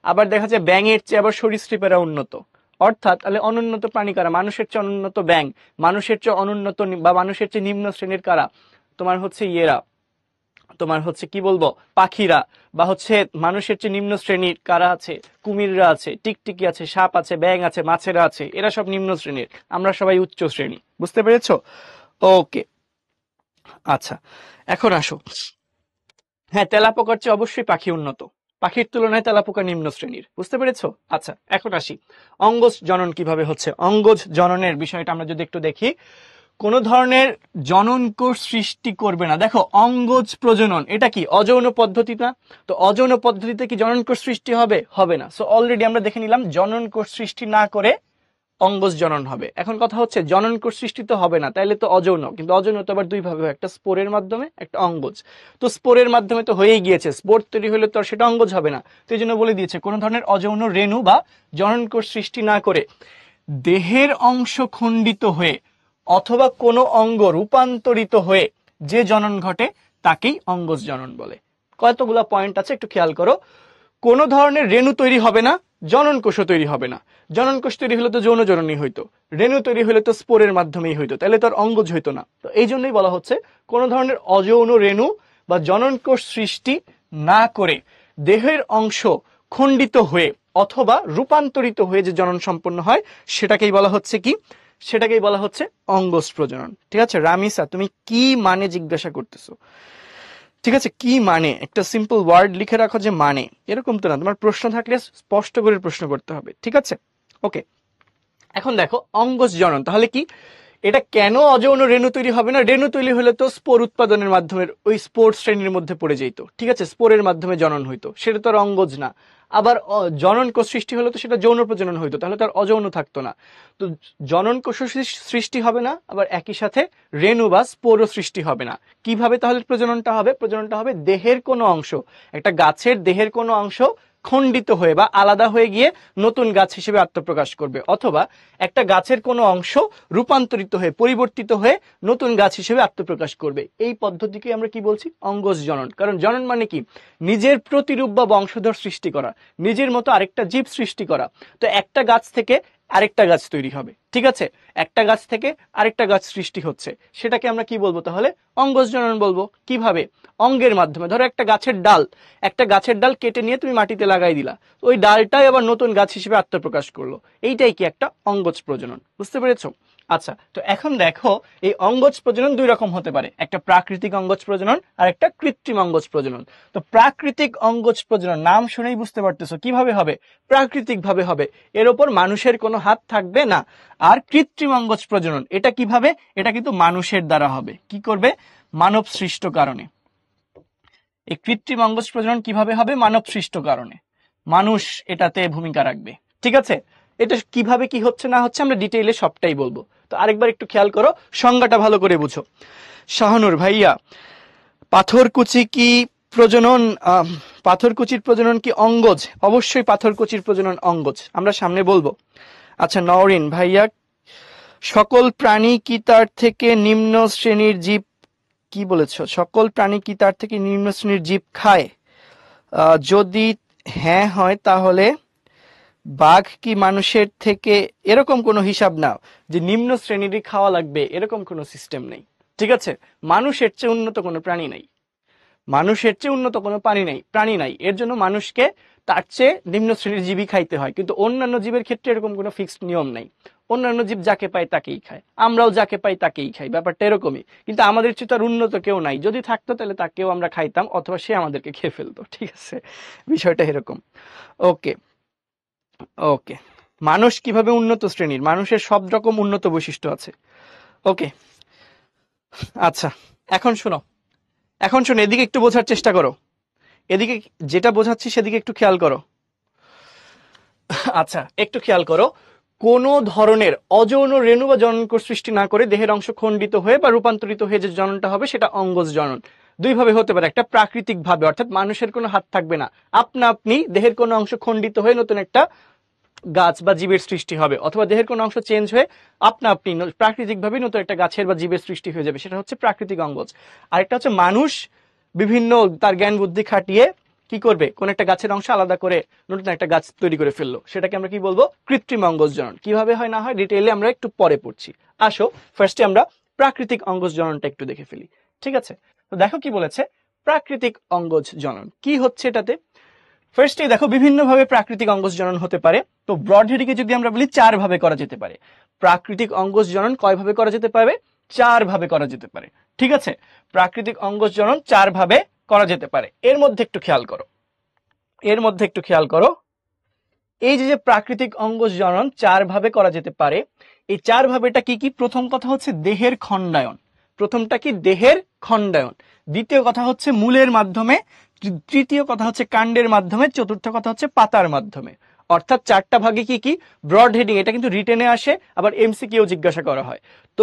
আবার দেখা যায় ব্যাঙের চেয়ে আবার সরীসৃপেরা উন্নত। অর্থাৎ তাহলে অনুন্নত প্রাণী কারা? মানুষের চেয়ে অনুন্নত ব্যাঙ, মানুষের চেয়ে অনুন্নত বা মানুষের চেয়ে নিম্ন শ্রেণীর কারা? তোমার হচ্ছে ইয়েরা, তোমার হচ্ছে কি বলবো, পাখিরা, বা হচ্ছে মানুষের চেয়ে নিম্ন শ্রেণীর কারা আছে? কুমিররা আছে, টিকটিকি আছে, সাপ আছে, ব্যাঙ আছে, মাছেরা আছে, এরা সব নিম্ন শ্রেণীর, আমরা সবাই উচ্চ শ্রেণী। বুঝতে পেরেছো? ওকে, আচ্ছা, এখন আসো, হ্যাঁ তেলাপোকার চেয়ে অবশ্যই পাখি উন্নত, পাখির তুলনায় তেলাপোকা নিম্ন শ্রেণীর। বুঝতে পেরেছো? আচ্ছা, এখন আসি অঙ্গজ জনন কিভাবে হচ্ছে। অঙ্গজ জননের বিষয়টা আমরা যদি একটু দেখি, কোন ধরনের জনন কোষ সৃষ্টি করবে না। দেখো অঙ্গজ প্রজনন এটা কি অযৌন পদ্ধতি না? তো অযৌন পদ্ধতিতে কি জনন কোষ সৃষ্টি হবে? হবে না। সো অলরেডি আমরা দেখে নিলাম জনন কোষ সৃষ্টি না করে অঙ্গজ জনন হবে। এখন কথা হচ্ছে জনন কোষ সৃষ্টি তো হবে না, তাইলে তো অযৌন, কিন্তু অযৌন তো আবার দুই ভাবে হয়, একটা স্পোরের মাধ্যমে, একটা অঙ্গজ। তো স্পোরের মাধ্যমে তো হয়েই গিয়েছে, স্পোর তৈরি হলে তো আর সেটা অঙ্গজ হবে না। তো এই জন্য বলে দিয়েছে কোন ধরনের অযৌন রেণু বা জনন কোষ সৃষ্টি না করে দেহের অংশ খণ্ডিত হয়ে অথবা কোনো অঙ্গ রূপান্তরিত হয়ে যে জনন ঘটে তাকেই অঙ্গজ জনন বলে। কতগুলা পয়েন্ট আছে, একটু খেয়াল করো। কোনো ধরনের রেণু তৈরি হবে না, জনন কোষও তৈরি হবে না। জনন কোষ তৈরি হলে তো যৌন জননী হইতো, রেণু তৈরি হলে তো স্পোরের মাধ্যমেই হইতো, তাহলে তো আর অঙ্গজ হইতো না। তো এই জন্যই বলা হচ্ছে কোনো ধরনের অযৌন রেণু বা জনন কোষ সৃষ্টি না করে দেহের অংশ খণ্ডিত হয়ে অথবা রূপান্তরিত হয়ে যে জনন সম্পন্ন হয় সেটাকেই বলা হচ্ছে কি, সেটাকেই বলা হচ্ছে অঙ্গজ প্রজনন। ঠিক আছে রামিসা, তুমি কি মানে জিজ্ঞাসা করতেছো? ঠিক আছে, কি মানে, একটা সিম্পল ওয়ার্ড লিখে রাখো যে মানে, এরকম তো না, তোমার প্রশ্ন থাকলে স্পষ্ট করে প্রশ্ন করতে হবে। ঠিক আছে, ওকে। এখন দেখো অঙ্গজ জনন তাহলে কি, এটা কেন অযৌন রেণু তৈরি হবে না? রেণু তৈরি হলে তো স্পোর উৎপাদনের মাধ্যমে ওই স্পোর শ্রেণীর মধ্যে পড়ে যেত। ঠিক আছে, স্পোরের মাধ্যমে জনন হইতো, সেটা তো আর অঙ্গজ না। আবার জনন কোষ সৃষ্টি হলে তো সেটা যৌন প্রজনন হইতো, তাহলে তো আর অযৌন থাকতো না। তো জনন কোষ সৃষ্টি হবে না, আবার একই সাথে রেণু বা স্পোরও সৃষ্টি হবে না। কিভাবে তাহলে প্রজননটা হবে? প্রজননটা হবে দেহের কোনো অংশ, একটা গাছের দেহের কোনো অংশ খণ্ডিত হয়ে বা আলাদা হয়ে গিয়ে নতুন গাছ হিসেবে আত্মপ্রকাশ করবে, অথবা একটা গাছের কোনো অংশ রূপান্তরিত হয়ে পরিবর্তিত হয়ে নতুন গাছ হিসেবে আত্মপ্রকাশ করবে। এই পদ্ধতিকে আমরা কি বলছি? অঙ্গজ জনন। কারণ জনন মানে কি, নিজের প্রতিরূপ বা বংশধর সৃষ্টি করা, নিজের মতো আরেকটা জীব সৃষ্টি করা। তো একটা গাছ থেকে আরেকটা গাছ তৈরি হবে। ঠিক আছে, একটা গাছ থেকে আরেকটা গাছ সৃষ্টি হচ্ছে, সেটাকে আমরা কি বলবো তাহলে? অঙ্গজ জনন বলবো। কিভাবে? অঙ্গের মাধ্যমে। ধরো একটা গাছের ডাল কেটে নিয়ে তুমি মাটিতে লাগাই দিলা, ওই ডালটাই আবার নতুন গাছ হিসেবে আত্মপ্রকাশ করলো, এইটাই কি একটা অঙ্গজ প্রজনন। বুঝতে পেরেছো? আচ্ছা, তো এখন দেখো এই অঙ্গজ প্রজনন দুই রকম হতে পারে, একটা প্রাকৃতিক অঙ্গজ প্রজনন আর একটা কৃত্রিম অঙ্গজ প্রজনন। তো প্রাকৃতিক অঙ্গজ প্রজনন নাম শুনেই বুঝতে পারতেছো কিভাবে হবে, প্রাকৃতিক ভাবে হবে, এর ওপর মানুষের কোনো হাত থাকবে না। আর কৃত্রিম অঙ্গজ প্রজনন এটা কিভাবে, এটা কিন্তু মানুষের দ্বারা হবে। কি করবে? মানব সৃষ্ট কারণে। এই কৃত্রিম অঙ্গজ প্রজনন কিভাবে হবে? মানব সৃষ্ট কারণে, মানুষ এটাতে ভূমিকা রাখবে। ঠিক আছে, এটা কিভাবে কি হচ্ছে না হচ্ছে আমরা ডিটেইলে সবটাই বলবো। তো আরেকবার একটু খেয়াল করো, সংজ্ঞাটা ভালো করে বুঝো। শাহানুর ভাইয়া, পাথরকুচি কি প্রজনন, পাথরকুচির প্রজনন কি অঙ্গজ? অবশ্যই পাথরকুচির প্রজনন অঙ্গজ, আমরা সামনে বলবো। আচ্ছা নওরিন ভাইয়া, সকল প্রাণী কি তার থেকে নিম্ন শ্রেণীর জীব, কি বলেছো, সকল প্রাণী কি তার থেকে নিম্ন শ্রেণীর জীব খায়? যদি হ্যাঁ হয় তাহলে বাঘ কি মানুষের থেকে, এরকম কোনো হিসাব নাও যে নিম্ন শ্রেণীরই খাওয়া লাগবে, এরকম কোনো সিস্টেম নেই। ঠিক আছে, মানুষের চেয়ে উন্নত কোনো প্রাণী নাই, মানুষের চেয়ে উন্নত কোনো প্রাণী নাই, এর জন্য মানুষকে তার চেয়ে নিম্ন শ্রেণীর জীবই খাইতে হয়। কিন্তু অন্যান্য জীবের ক্ষেত্রে এরকম কোনো ফিক্সড নিয়ম নাই। অন্যান্য জীব যাকে পায় তাকেই খায়, আমরাও যাকে পাই তাকেই খাই, ব্যাপারটা এরকমই। কিন্তু আমাদের চেয়ে তার উন্নত কেউ নাই, যদি থাকতো তাহলে তাকেও আমরা খাইতাম অথবা সে আমাদেরকে খেয়ে ফেলতো। ঠিক আছে, বিষয়টা এরকম। ওকে ওকে, মানুষ কিভাবে উন্নত শ্রেণীর? মানুষের সব রকম উন্নত বৈশিষ্ট্য আছে। ওকে আচ্ছা, এখন শোনো, এদিকে একটু বোঝার চেষ্টা করো, এদিকে যেটা বোঝাচ্ছি সেদিকে একটু খেয়াল করো। আচ্ছা একটু খেয়াল করো, কোন ধরনের অযৌন রেণু বা জননকোষ সৃষ্টি না করে দেহের অংশ খণ্ডিত হয়ে বা রূপান্তরিত হয়ে যে জননটা হবে সেটা অঙ্গজ জনন। দুই ভাবে হতে পারে, একটা প্রাকৃতিক ভাবে, অর্থাৎ মানুষের কোনো হাত থাকবে না, আপনা আপনি দেহের কোনো অংশ খণ্ডিত হয়ে নতুন একটা গাছ বা জীবের সৃষ্টি হবে, অথবা দেহের কোনো অংশ চেঞ্জ হয়ে আপনা আপনি প্রাকৃতিক ভাবে নতুন একটা গাছের বা জীবের সৃষ্টি হয়ে যাবে, সেটা হচ্ছে প্রাকৃতিক অঙ্গজ। আরেকটা হচ্ছে মানুষ বিভিন্ন তার জ্ঞান বুদ্ধি খাটিয়ে কি করবে, কোন একটা গাছের অংশ আলাদা করে নতুন একটা গাছ তৈরি করে ফেললো, সেটাকে আমরা কি বলবো, কৃত্রিম অঙ্গজ জনন। কিভাবে হয় না হয় ডিটেইলে আমরা একটু পরে পড়ছি। আসো ফার্স্টে আমরা প্রাকৃতিক অঙ্গজ জননটা একটু দেখে ফেলি। ঠিক আছে, তো দেখো কি বলেছে, প্রাকৃতিক অঙ্গজ জনন কি হচ্ছে এটাতে। ফার্স্টে দেখো বিভিন্ন ভাবে প্রাকৃতিক অঙ্গজ জনন হতে পারে। তো ব্রড হেডিংয়ে যদি আমরা বলি 4 ভাবে করা যেতে পারে। প্রাকৃতিক অঙ্গজ জনন কয় ভাবে করা যেতে পারে? 4 ভাবে করা যেতে পারে। ঠিক আছে, প্রাকৃতিক অঙ্গজ জনন 4 ভাবে করা যেতে পারে। এর মধ্যে একটু খেয়াল করো, এই যে প্রাকৃতিক অঙ্গজ জনন 4 ভাবে করা যেতে পারে, এই 4 ভাবেটা কি কি? প্রথম কথা হচ্ছে দেহের খণ্ডায়ন, প্রথমটা কি দেহের খণ্ডায়ন, দ্বিতীয় কথা হচ্ছে মূলের মাধ্যমে, তৃতীয় কথা হচ্ছে কাণ্ডের মাধ্যমে, চতুর্থ কথা হচ্ছে পাতার মাধ্যমে। অর্থাৎ 4টা ভাগে কি কি, ব্রড হেডিং, এটা কিন্তু রিটেনে আসে, আবার এমসিকিউ জিজ্ঞাসা করা হয়। তো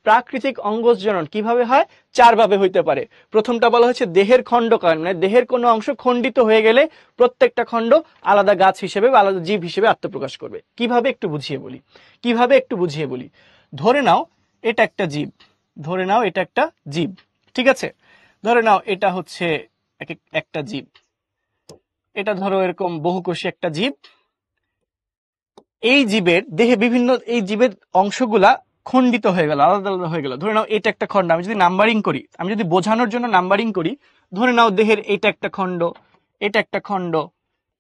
প্রাকৃতিক অঙ্গজ জনন কিভাবে হয়? 4 ভাবে হইতে পারে। প্রথমটা বলা হচ্ছে দেহের খণ্ডকায়ন, মানে দেহের কোনো অংশ খণ্ডিত হয়ে গেলে প্রত্যেকটা খণ্ড আলাদা গাছ হিসেবে বা আলাদা জীব হিসেবে আত্মপ্রকাশ করবে। কিভাবে একটু বুঝিয়ে বলি, ধরে নাও এটা একটা জীব, ঠিক আছে, ধরে নাও এটা হচ্ছে একটা জীব, এটা ধরো এরকম বহুকোষী একটা জীব। এই জীবের দেহে বিভিন্ন, এই জীবের অংশগুলা খণ্ডিত হয়ে গেল, আলাদা আলাদা হয়ে গেল। ধরে নাও এটা একটা খণ্ড, আমি যদি নাম্বারিং করি, আমি যদি বোঝানোর জন্য নাম্বারিং করি, ধরে নাও দেহের এটা একটা খণ্ড, এটা একটা খণ্ড,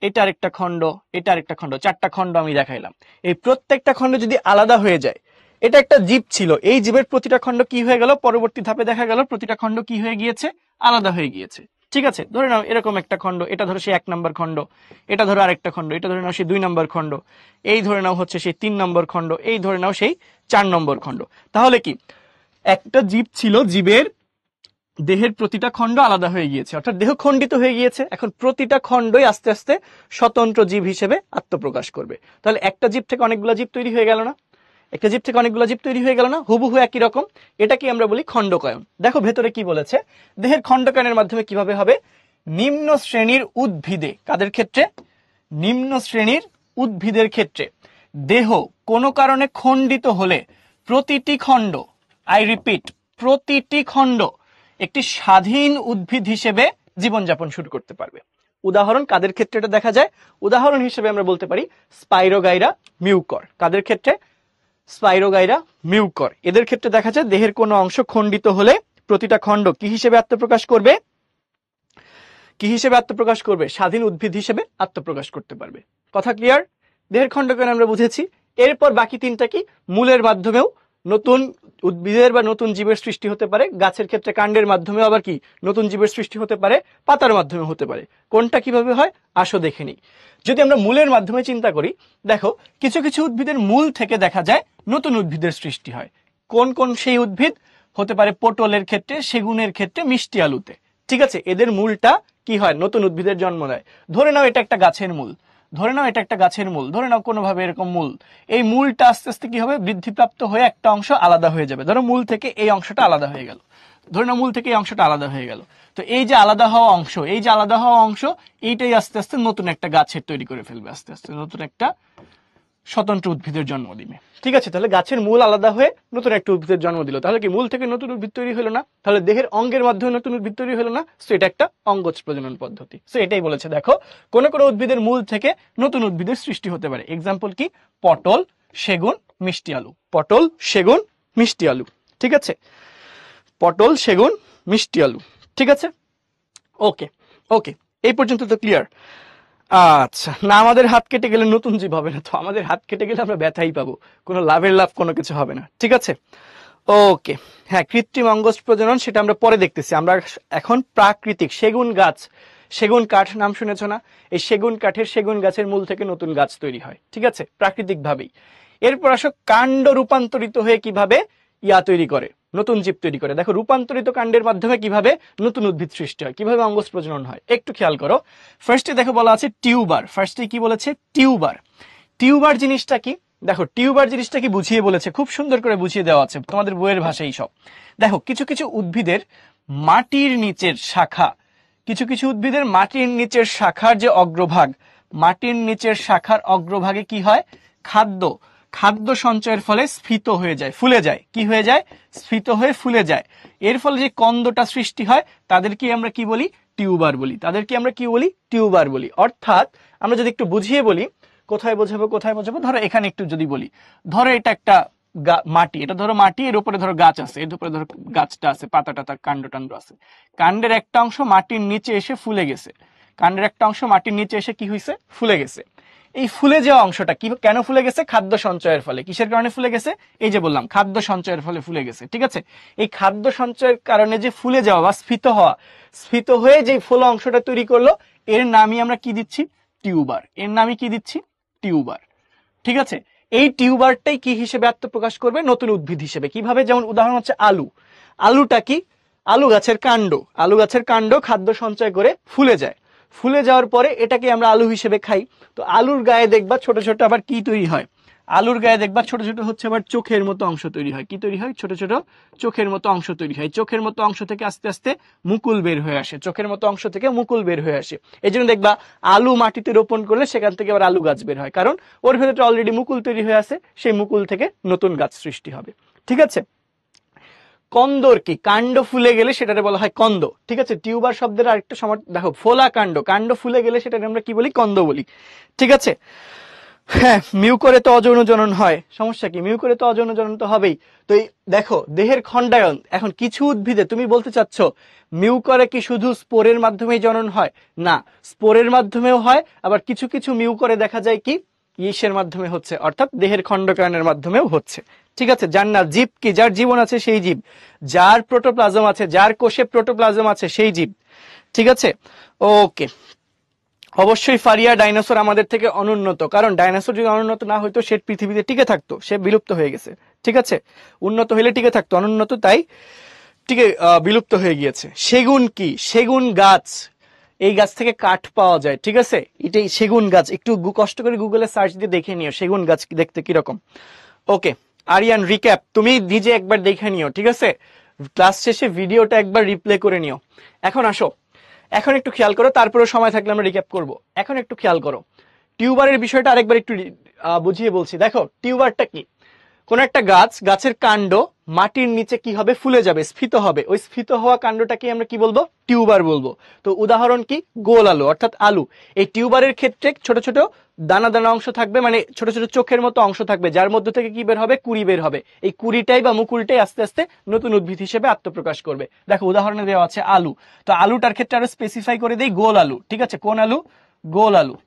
এটা আরেকটা খণ্ড, এটা আরেকটা খণ্ড, 4টা খণ্ড আমি দেখাইলাম। এই প্রত্যেকটা খণ্ড যদি আলাদা হয়ে যায়, এটা একটা জীব ছিল, এই জীবের প্রতিটা খণ্ড কি হয়ে গেল, পরবর্তী ধাপে দেখা গেল প্রতিটা খণ্ড কি হয়ে গিয়েছে, আলাদা হয়ে গিয়েছে। ঠিক আছে, ধরে নাও এরকম একটা খণ্ড, এটা ধরো সেই 1 নম্বর খণ্ড, এটা ধরো আরেকটা খণ্ড, এটা ধরে নাও সেই 2 নম্বর খণ্ড, এই ধরে নাও হচ্ছে সেই 3 নম্বর খণ্ড, এই ধরে নাও সেই 4 নম্বর খণ্ড। তাহলে কি, একটা জীব ছিল, জীবের দেহের প্রতিটা খণ্ড আলাদা হয়ে গিয়েছে, অর্থাৎ দেহ খণ্ডিত হয়ে গিয়েছে। এখন প্রতিটা খণ্ডই আস্তে আস্তে স্বতন্ত্র জীব হিসেবে আত্মপ্রকাশ করবে। তাহলে একটা জীব থেকে অনেকগুলো জীব তৈরি হয়ে গেল না? হুবহু একই রকম, এটাকে আমরা বলি খণ্ডকায়ন। দেখো ভেতরে কি বলেছে, দেহের খণ্ডকায়নের মাধ্যমে কিভাবে হবে, নিম্ন শ্রেণীর উদ্ভিদে, কাদের ক্ষেত্রে, নিম্ন শ্রেণীর উদ্ভিদের ক্ষেত্রে দেহ কোনো কারণে খণ্ডিত হলে প্রতিটি খণ্ড, আই রিপিট, প্রতিটি খণ্ড একটি স্বাধীন উদ্ভিদ হিসেবে জীবনযাপন শুরু করতে পারবে। উদাহরণ কাদের ক্ষেত্রে এটা দেখা যায়, উদাহরণ হিসেবে আমরা বলতে পারি স্পাইরোগাইরা, মিউকর। কাদের ক্ষেত্রে? স্পাইরোগাইরা, মিউকর, এদের ক্ষেত্রে দেখা যায় দেহের কোনো অংশ খণ্ডিত হলে প্রতিটা খণ্ড কি হিসেবে আত্মপ্রকাশ করবে, স্বাধীন উদ্ভিদ হিসেবে আত্মপ্রকাশ করতে পারবে। কথা ক্লিয়ার? দেহের খণ্ডকায়ন আমরা বুঝেছি। এরপর বাকি 3টা কি, মূলের মাধ্যমেও নতুন উদ্ভিদের বা নতুন জীবের সৃষ্টি হতে পারে, গাছের ক্ষেত্রে কাণ্ডের মাধ্যমেও আবার কি নতুন জীবের সৃষ্টি হতে পারে, পাতার মাধ্যমে হতে পারে। কোনটা কিভাবে হয় আসো দেখে নিই। যদি আমরা মূলের মাধ্যমে চিন্তা করি, দেখো কিছু কিছু উদ্ভিদের মূল থেকে দেখা যায় নতুন উদ্ভিদের সৃষ্টি হয়। কোন কোন সেই উদ্ভিদ? হতে পারে পটলের ক্ষেত্রে, সেগুনের ক্ষেত্রে, মিষ্টি আলুতে। ঠিক আছে, এদের মূলটা কি হয়, নতুন উদ্ভিদের জন্ম দেয়। ধরে নাও এটা একটা গাছের মূল, ধরে নাও কোনোভাবে এরকম মূল, এই মূলটা আস্তে আস্তে কি হবে, বৃদ্ধিপ্রাপ্ত হয়ে একটা অংশ আলাদা হয়ে যাবে। ধরো মূল থেকে এই অংশটা আলাদা হয়ে গেল, তো এই যে আলাদা হওয়া অংশ, এইটাই আস্তে আস্তে নতুন একটা গাছের তৈরি করে ফেলবে, আস্তে আস্তে নতুন একটা স্বতন্ত্র উদ্ভিদের জন্ম দিবে। ঠিক আছে, তাহলে গাছের মূল আলাদা হয়ে নতুন একটা উদ্ভিদের জন্ম দিল। তাহলে কি মূল থেকে নতুন উদ্ভিদ তৈরি হলো না? তাহলে দেহের অঙ্গের মাধ্যমে নতুন উদ্ভিদ তৈরি হলো না? সো এটা একটা অঙ্গজ প্রজনন পদ্ধতি। সো এটাই বলেছে, দেখো কোন কোন উদ্ভিদের মূল থেকে নতুন উদ্ভিদের সৃষ্টি হতে পারে। এক্সাম্পল কি, পটল, সেগুন, মিষ্টি আলু। ঠিক আছে, পটল, সেগুন, মিষ্টি আলু। ঠিক আছে, ওকে, এই পর্যন্ত তো ক্লিয়ার। আচ্ছা, না আমাদের হাত কেটে গেলে নতুন জীব হবে না তো, আমাদের হাত কেটে গেলে আমরা ব্যথাই পাবো, কোনো লাভের লাভ কোনো কিছু হবে না। ঠিক আছে, ওকে। হ্যাঁ, কৃত্রিম অঙ্গজ প্রজনন সেটা আমরা পরে দেখতেছি। আমরা এখন প্রাকৃতিক সেগুন গাছ, সেগুন কাঠ নাম শুনেছ না? এই সেগুন কাঠের সেগুন গাছের মূল থেকে নতুন গাছ তৈরি হয়, ঠিক আছে, প্রাকৃতিক ভাবেই। এরপর আসো কাণ্ড রূপান্তরিত হয়ে কিভাবে তৈরি করে, নতুন জীব তৈরি করে। দেখো রূপান্তরিত কাণ্ডের মাধ্যমে কিভাবে নতুন উদ্ভিদ সৃষ্টি হয়, কিভাবে অঙ্গজ প্রজনন হয়, একটু খেয়াল করো। ফার্স্টে দেখো বলা আছে টিউবার, ফার্স্টে কি বলেছে? টিউবার। টিউবার জিনিসটা কি? দেখো টিউবার জিনিসটা কি বুঝিয়ে বলেছে, খুব সুন্দর করে বুঝিয়ে দেওয়া আছে তোমাদের বইয়ের ভাষায় সব। দেখো কিছু কিছু উদ্ভিদের মাটির নিচের শাখা, কিছু কিছু উদ্ভিদের মাটির নিচের শাখার যে অগ্রভাগ, মাটির নিচের শাখার অগ্রভাগে কি হয়? খাদ্য, খাদ্য সঞ্চয়ের ফলে স্ফীত হয়ে যায়, ফুলে যায়। কি হয়ে যায়? স্ফীত হয়ে ফুলে যায়। এর ফলে যে কন্দটা সৃষ্টি হয় তাদেরকে আমরা কি বলি? টিউবার বলি। তাদেরকে আমরা কি বলি? টিউবার বলি। অর্থাৎ আমরা যদি একটু বুঝিয়ে বলি, কোথায় বোঝাবো কোথায় বোঝাবো, ধরো এখানে একটু যদি বলি, ধরো এটা একটা মাটি, এটা ধরো মাটি, এর উপরে ধরো গাছ আছে, এর উপরে ধরো গাছটা আছে, পাতা টাতা কাণ্ড টাণ্ড আছে। কাণ্ডের একটা অংশ মাটির নিচে এসে ফুলে গেছে, কাণ্ডের একটা অংশ মাটির নিচে এসে কি হয়েছে? ফুলে গেছে। এই ফুলে যাওয়া অংশটা কি কেন ফুলে গেছে? খাদ্য সঞ্চয়ের ফলে। কিসের কারণে ফুলে গেছে? এই যে বললাম খাদ্য সঞ্চয়ের ফলে ফুলে গেছে। ঠিক আছে, এই খাদ্য সঞ্চয়ের কারণে যে ফুলে যাওয়া বা স্ফীত হওয়া, স্ফীত হয়ে যে ফোলা অংশটা তৈরি করলো, এর নামই আমরা কি দিচ্ছি? টিউবার। এর নামই কি দিচ্ছি? টিউবার। ঠিক আছে, এই টিউবারটাই কি হিসেবে আত্মপ্রকাশ করবে? নতুন উদ্ভিদ হিসেবে। কিভাবে? যেমন উদাহরণ হচ্ছে আলু। আলুটা কি? আলু গাছের কাণ্ড, আলু গাছের কাণ্ড খাদ্য সঞ্চয় করে ফুলে যায়। ফুলে যাওয়ার পরে এটাকে আমরা আলু হিসেবে খাই। তো আলুর গায়ে দেখবা ছোট ছোট আবার কি তৈরি হয়? আলুর গায়ে দেখবা ছোট ছোট হচ্ছে আবার চোখের মতো অংশ তৈরি হয়। কি তৈরি হয়? ছোট ছোট চোখের মতো অংশ তৈরি হয়। চোখের মতো অংশ থেকে আস্তে আস্তে মুকুল বের হয়ে আসে, চোখের মতো অংশ থেকে মুকুল বের হয়ে আসে। এই জন্য দেখবা আলু মাটিতে রোপণ করলে সেখান থেকে আবার আলু গাছ বের হয়, কারণ ওর ভেতরে অলরেডি মুকুল তৈরি হয়ে আছে, সেই মুকুল থেকে নতুন গাছ সৃষ্টি হবে। ঠিক আছে, কন্দর কি? কাণ্ড ফুলে গেলে সেটাকে বলা হয় কন্দ। ঠিক আছে, টিউবার শব্দের আরেকটা দেখো ফোলা কাণ্ড, কাণ্ড ফুলে গেলে সেটাকে আমরা কি বলি? কন্দ বলি। ঠিক আছে, হ্যাঁ, মিউ করে তো অযৌন জনন হয়, সমস্যা কি? মিউ করে তো অযৌন জনন তো হবেই। তো দেখো দেহের খণ্ডায়ন, এখন কিছু উদ্ভিদে তুমি বলতে চাচ্ছ মিউ করে কি শুধু স্পোরের মাধ্যমেই জনন হয়? না, স্পোরের মাধ্যমেও হয়, আবার কিছু কিছু মিউ করে দেখা যায় কি ইসের মাধ্যমে হচ্ছে, অর্থাৎ দেহের খণ্ডকায়নের মাধ্যমেও হচ্ছে। ঠিক আছে, যার না জীব কি? যার জীবন আছে সেই জীব, যার প্রোটোপ্লাজম আছে, যার কোষে প্রোটোপ্লাজম আছে সেই জীব। ঠিক আছে, ওকে। অবশ্যই ফারিয়া ডাইনোসর আমাদের থেকে অনুন্নত, কারণ ডাইনোসর যদি অনুন্নত না হইতো সে পৃথিবীতে টিকে থাকতো, সে বিলুপ্ত হয়ে গেছে। ঠিক আছে, উন্নত হইলে টিকে থাকতো, অনুন্নত তাই টিকে বিলুপ্ত হয়ে গিয়েছে। সেগুন কি? সেগুন গাছ, এই গাছ থেকে কাঠ পাওয়া যায়। ঠিক আছে, এটাই সেগুন গাছ। একটু কষ্ট করে গুগলে সার্চ দিয়ে দেখে নিও সেগুন গাছ দেখতে কিরকম। ওকে আরিয়ান, রিক্যাপ তুমি নিজে একবার দেখে নিও। ঠিক আছে, ক্লাস শেষে ভিডিওটা একবার রিপ্লে করে নিও। এখন আসো, এখন একটু খেয়াল করো, তারপরে সময় থাকলে আমরা রিক্যাপ করব। এখন একটু খেয়াল করো টিউবারের বিষয়টা আরেকবার একটু বুঝিয়ে বলছি। দেখো টিউবারটা কি? কোন একটা গাছ, গাছের কাণ্ড মাটির নিচে কি হবে? ফুলে যাবে, স্ফীত হবে। ওই স্ফীত হওয়া কাণ্ডটাকে আমরা কি বলবো? টিউবার বলবো। তো উদাহরণ কি? গোল আলু, অর্থাৎ আলু। এই টিউবারের ক্ষেত্রে ছোট ছোট দানা দানা অংশ থাকবে, মানে ছোট ছোট চোখের মতো অংশ থাকবে, যার মধ্যে থেকে কি বের হবে? কুড়ি বের হবে। এই কুড়িটাই বা মুকুলটাই আস্তে আস্তে নতুন উদ্ভিদ হিসেবে আত্মপ্রকাশ করবে। দেখো উদাহরণে দেওয়া আছে আলু, তো আলুটার ক্ষেত্রে আরো স্পেসিফাই করে দেই গোল আলু। ঠিক আছে, কোন আলু? গোল আলু।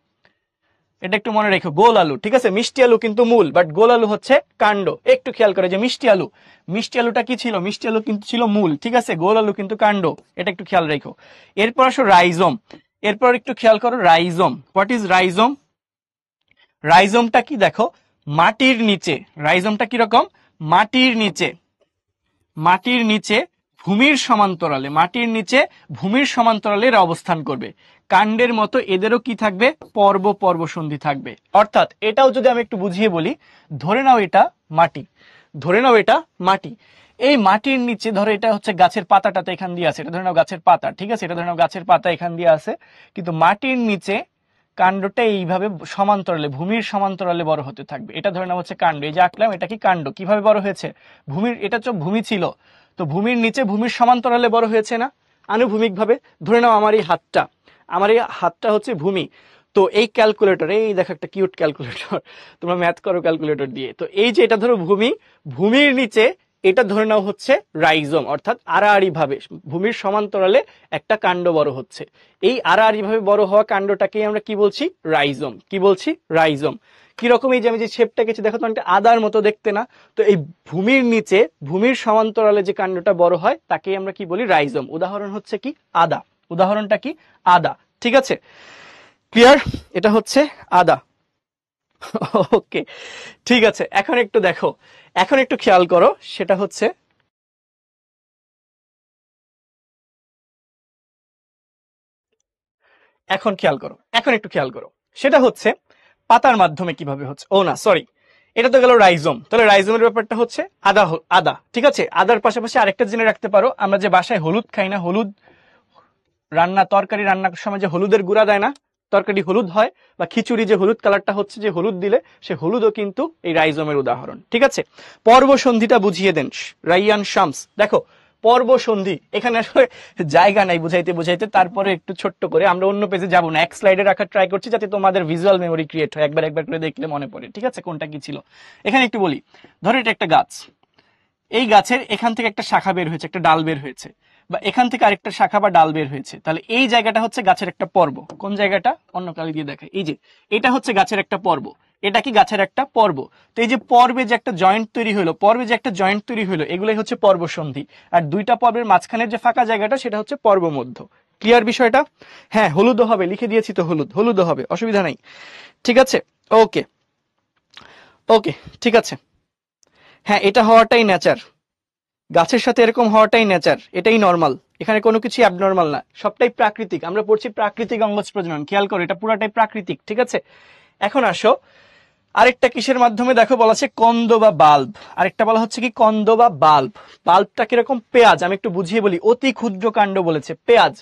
এটা একটু মনে রেখো, গোল আলু। ঠিক আছে, মিষ্টি আলু কিন্তু মূল, বাট গোল আলু হচ্ছে কাণ্ড। একটু খেয়াল করে যে মিষ্টি আলু, মিষ্টি আলুটা কি ছিল? মিষ্টি আলু কিন্তু ছিল মূল। ঠিক আছে, গোল আলু কিন্তু কাণ্ড, এটা একটু খেয়াল রেখো। এরপর আসো রাইজোম। এরপর একটু খেয়াল করো রাইজোম। What is rhizome? রাইজোমটা কি? দেখো মাটির নিচে, রাইজোমটা কিরকম? মাটির নিচে, মাটির নিচে ভূমির সমান্তরালে, মাটির নিচে ভূমির সমান্তরালে এরা অবস্থান করবে। কাণ্ডের মতো এদেরও কি থাকবে? পর্ব পর্ব সন্ধি থাকবে। অর্থাৎ এটাও যদি আমি একটু বুঝিয়ে বলি, ধরে নাও এটা মাটি, ধরে নাও এটা মাটি। এই মাটির নিচে ধরো এটা হচ্ছে গাছের পাতাটাতে এখান দিয়ে আছে, এটা ধরে নাও গাছের পাতা। ঠিক আছে, এটা ধরে নাও গাছের পাতা এখান দিয়ে আছে, কিন্তু মাটির নিচে কাণ্ডটা এইভাবে সমান্তরালে, ভূমির সমান্তরালে বড় হতে থাকবে। এটা ধরে নাও হচ্ছে কাণ্ড। এই যে আঁকলাম এটা কি কাণ্ড। কিভাবে বড় হয়েছে? ভূমির, এটা তো ভূমি ছিল, তো ভূমির নিচে ভূমির সমান্তরালে বড় হয়েছে না আনুভূমিক ভাবে? ধরে নাও আমার এই হাতটা, আমার এই হাতটা হচ্ছে ভূমি। তো এই ক্যালকুলেটর, এই দেখো একটা কিউট ক্যালকুলেটর, তোমরা ম্যাথ করো ক্যালকুলেটর দিয়ে। তো এই যে এটা ধরো ভূমি, ভূমির নিচে এটা ধরে নাও হচ্ছে রাইজোম, অর্থাৎ আড়াআড়ি ভাবে ভূমির সমান্তরালে একটা কাণ্ড বড় হচ্ছে। এই আড়াআড়ি ভাবে বড় হওয়া কাণ্ডটাকেই আমরা কি বলছি? রাইজোম। কি বলছি? রাইজোম। কিরকম? এই যে আমি যে শেপটা গেছি দেখো তো, একটা আদার মতো দেখতে না? তো এই ভূমির নিচে ভূমির সমান্তরালে যে কাণ্ডটা বড় হয় তাকেই আমরা কি বলি? রাইজোম। উদাহরণ হচ্ছে কি? আদা। উদাহরণটা কি? আদা। ঠিক আছে, ক্লিয়ার? এটা হচ্ছে আদা। ওকে, ঠিক আছে। এখন একটু দেখো, এখন একটু খেয়াল করো, সেটা হচ্ছে এখন খেয়াল করো, এখন একটু খেয়াল করো, সেটা হচ্ছে পাতার মাধ্যমে কিভাবে হচ্ছে। ও না, সরি, এটা তো গেল রাইজোম। তাহলে রাইজোমের ব্যাপারটা হচ্ছে আদা। আদা, ঠিক আছে। আদার পাশাপাশি আরেকটা জেনে রাখতে পারো, আমরা যে বাসায় হলুদ খাই না, হলুদ তরকারি রান্নার সময় যে হলুদের গুঁড়া দেয় না, তরকারি হলুদ হয়, বা খিচুড়ি যে হলুদ কালারটা হচ্ছে, যে হলুদ দিলে সে হলুদও কিন্তু এই রাইজোমের উদাহরণ। ঠিক আছে, পর্ব সন্ধিটা বুঝিয়ে দেন রাইয়ান শামস। দেখো পর্ব সন্ধি, এখানে আসলে জায়গা নাই বুঝাইতে বুঝাইতে, তারপরে একটু ছোট্ট করে আমরা অন্য পেজে যাবো না, এক স্লাইডে রাখার ট্রাই করছি যাতে তোমাদের ভিজুয়াল মেমোরি ক্রিয়েট হয়, একবার একবার করে দেখলে মনে পড়ে। ঠিক আছে, কোনটা কি ছিল। এখানে একটু বলি, ধরো এটা একটা গাছ, এই গাছের এখান থেকে একটা শাখা বের হয়েছে, একটা ডাল বের হয়েছে, বা এখান থেকে আরেকটা শাখা বা ডাল বের হয়েছে। তাহলে এই জায়গাটা হচ্ছে গাছের একটা পর্ব। কোন জায়গাটা? অন্য কালি দিয়ে দেখায়। এই যে এটা হচ্ছে গাছের একটা পর্ব, এটা কি গাছের একটা পর্ব। তো এই যে পর্বে যে একটা জয়েন্ট তৈরি হলো, পর্বে যে একটা জয়েন্ট তৈরি হলো, এগুলোই হচ্ছে পর্ব সন্ধি। আর দুইটা পর্বের মাঝখানের যে ফাঁকা জায়গাটা, সেটা হচ্ছে পর্ব মধ্য। ক্লিয়ার বিষয়টা? হ্যাঁ, হলুদও হবে, লিখে দিয়েছি তো, হলুদও হবে, অসুবিধা নাই। ঠিক আছে, ওকে ওকে, ঠিক আছে। হ্যাঁ, এটা হওয়াটাই নেচার, গাছের সাথে এরকম হওয়াটাই নেচার, এটাই নর্মাল। এখানে কোনো কিছু অ্যাবনর্মাল না, সবটাই প্রাকৃতিক। আমরা পড়ছি প্রাকৃতিক অঙ্গজ প্রজনন, খেয়াল করো, এটা পুরাটাই প্রাকৃতিক। ঠিক আছে, এখন আসো আরেকটা কিসের মাধ্যমে, দেখো বলা আছে কন্দ বা বাল্ব, আরেকটা বলা হচ্ছে কি কন্দ বা বাল্ব। বাল্বটা কিরকম? পেঁয়াজ। আমি একটু বুঝিয়ে বলি, অতি ক্ষুদ্র কাণ্ড বলেছে, পেঁয়াজ।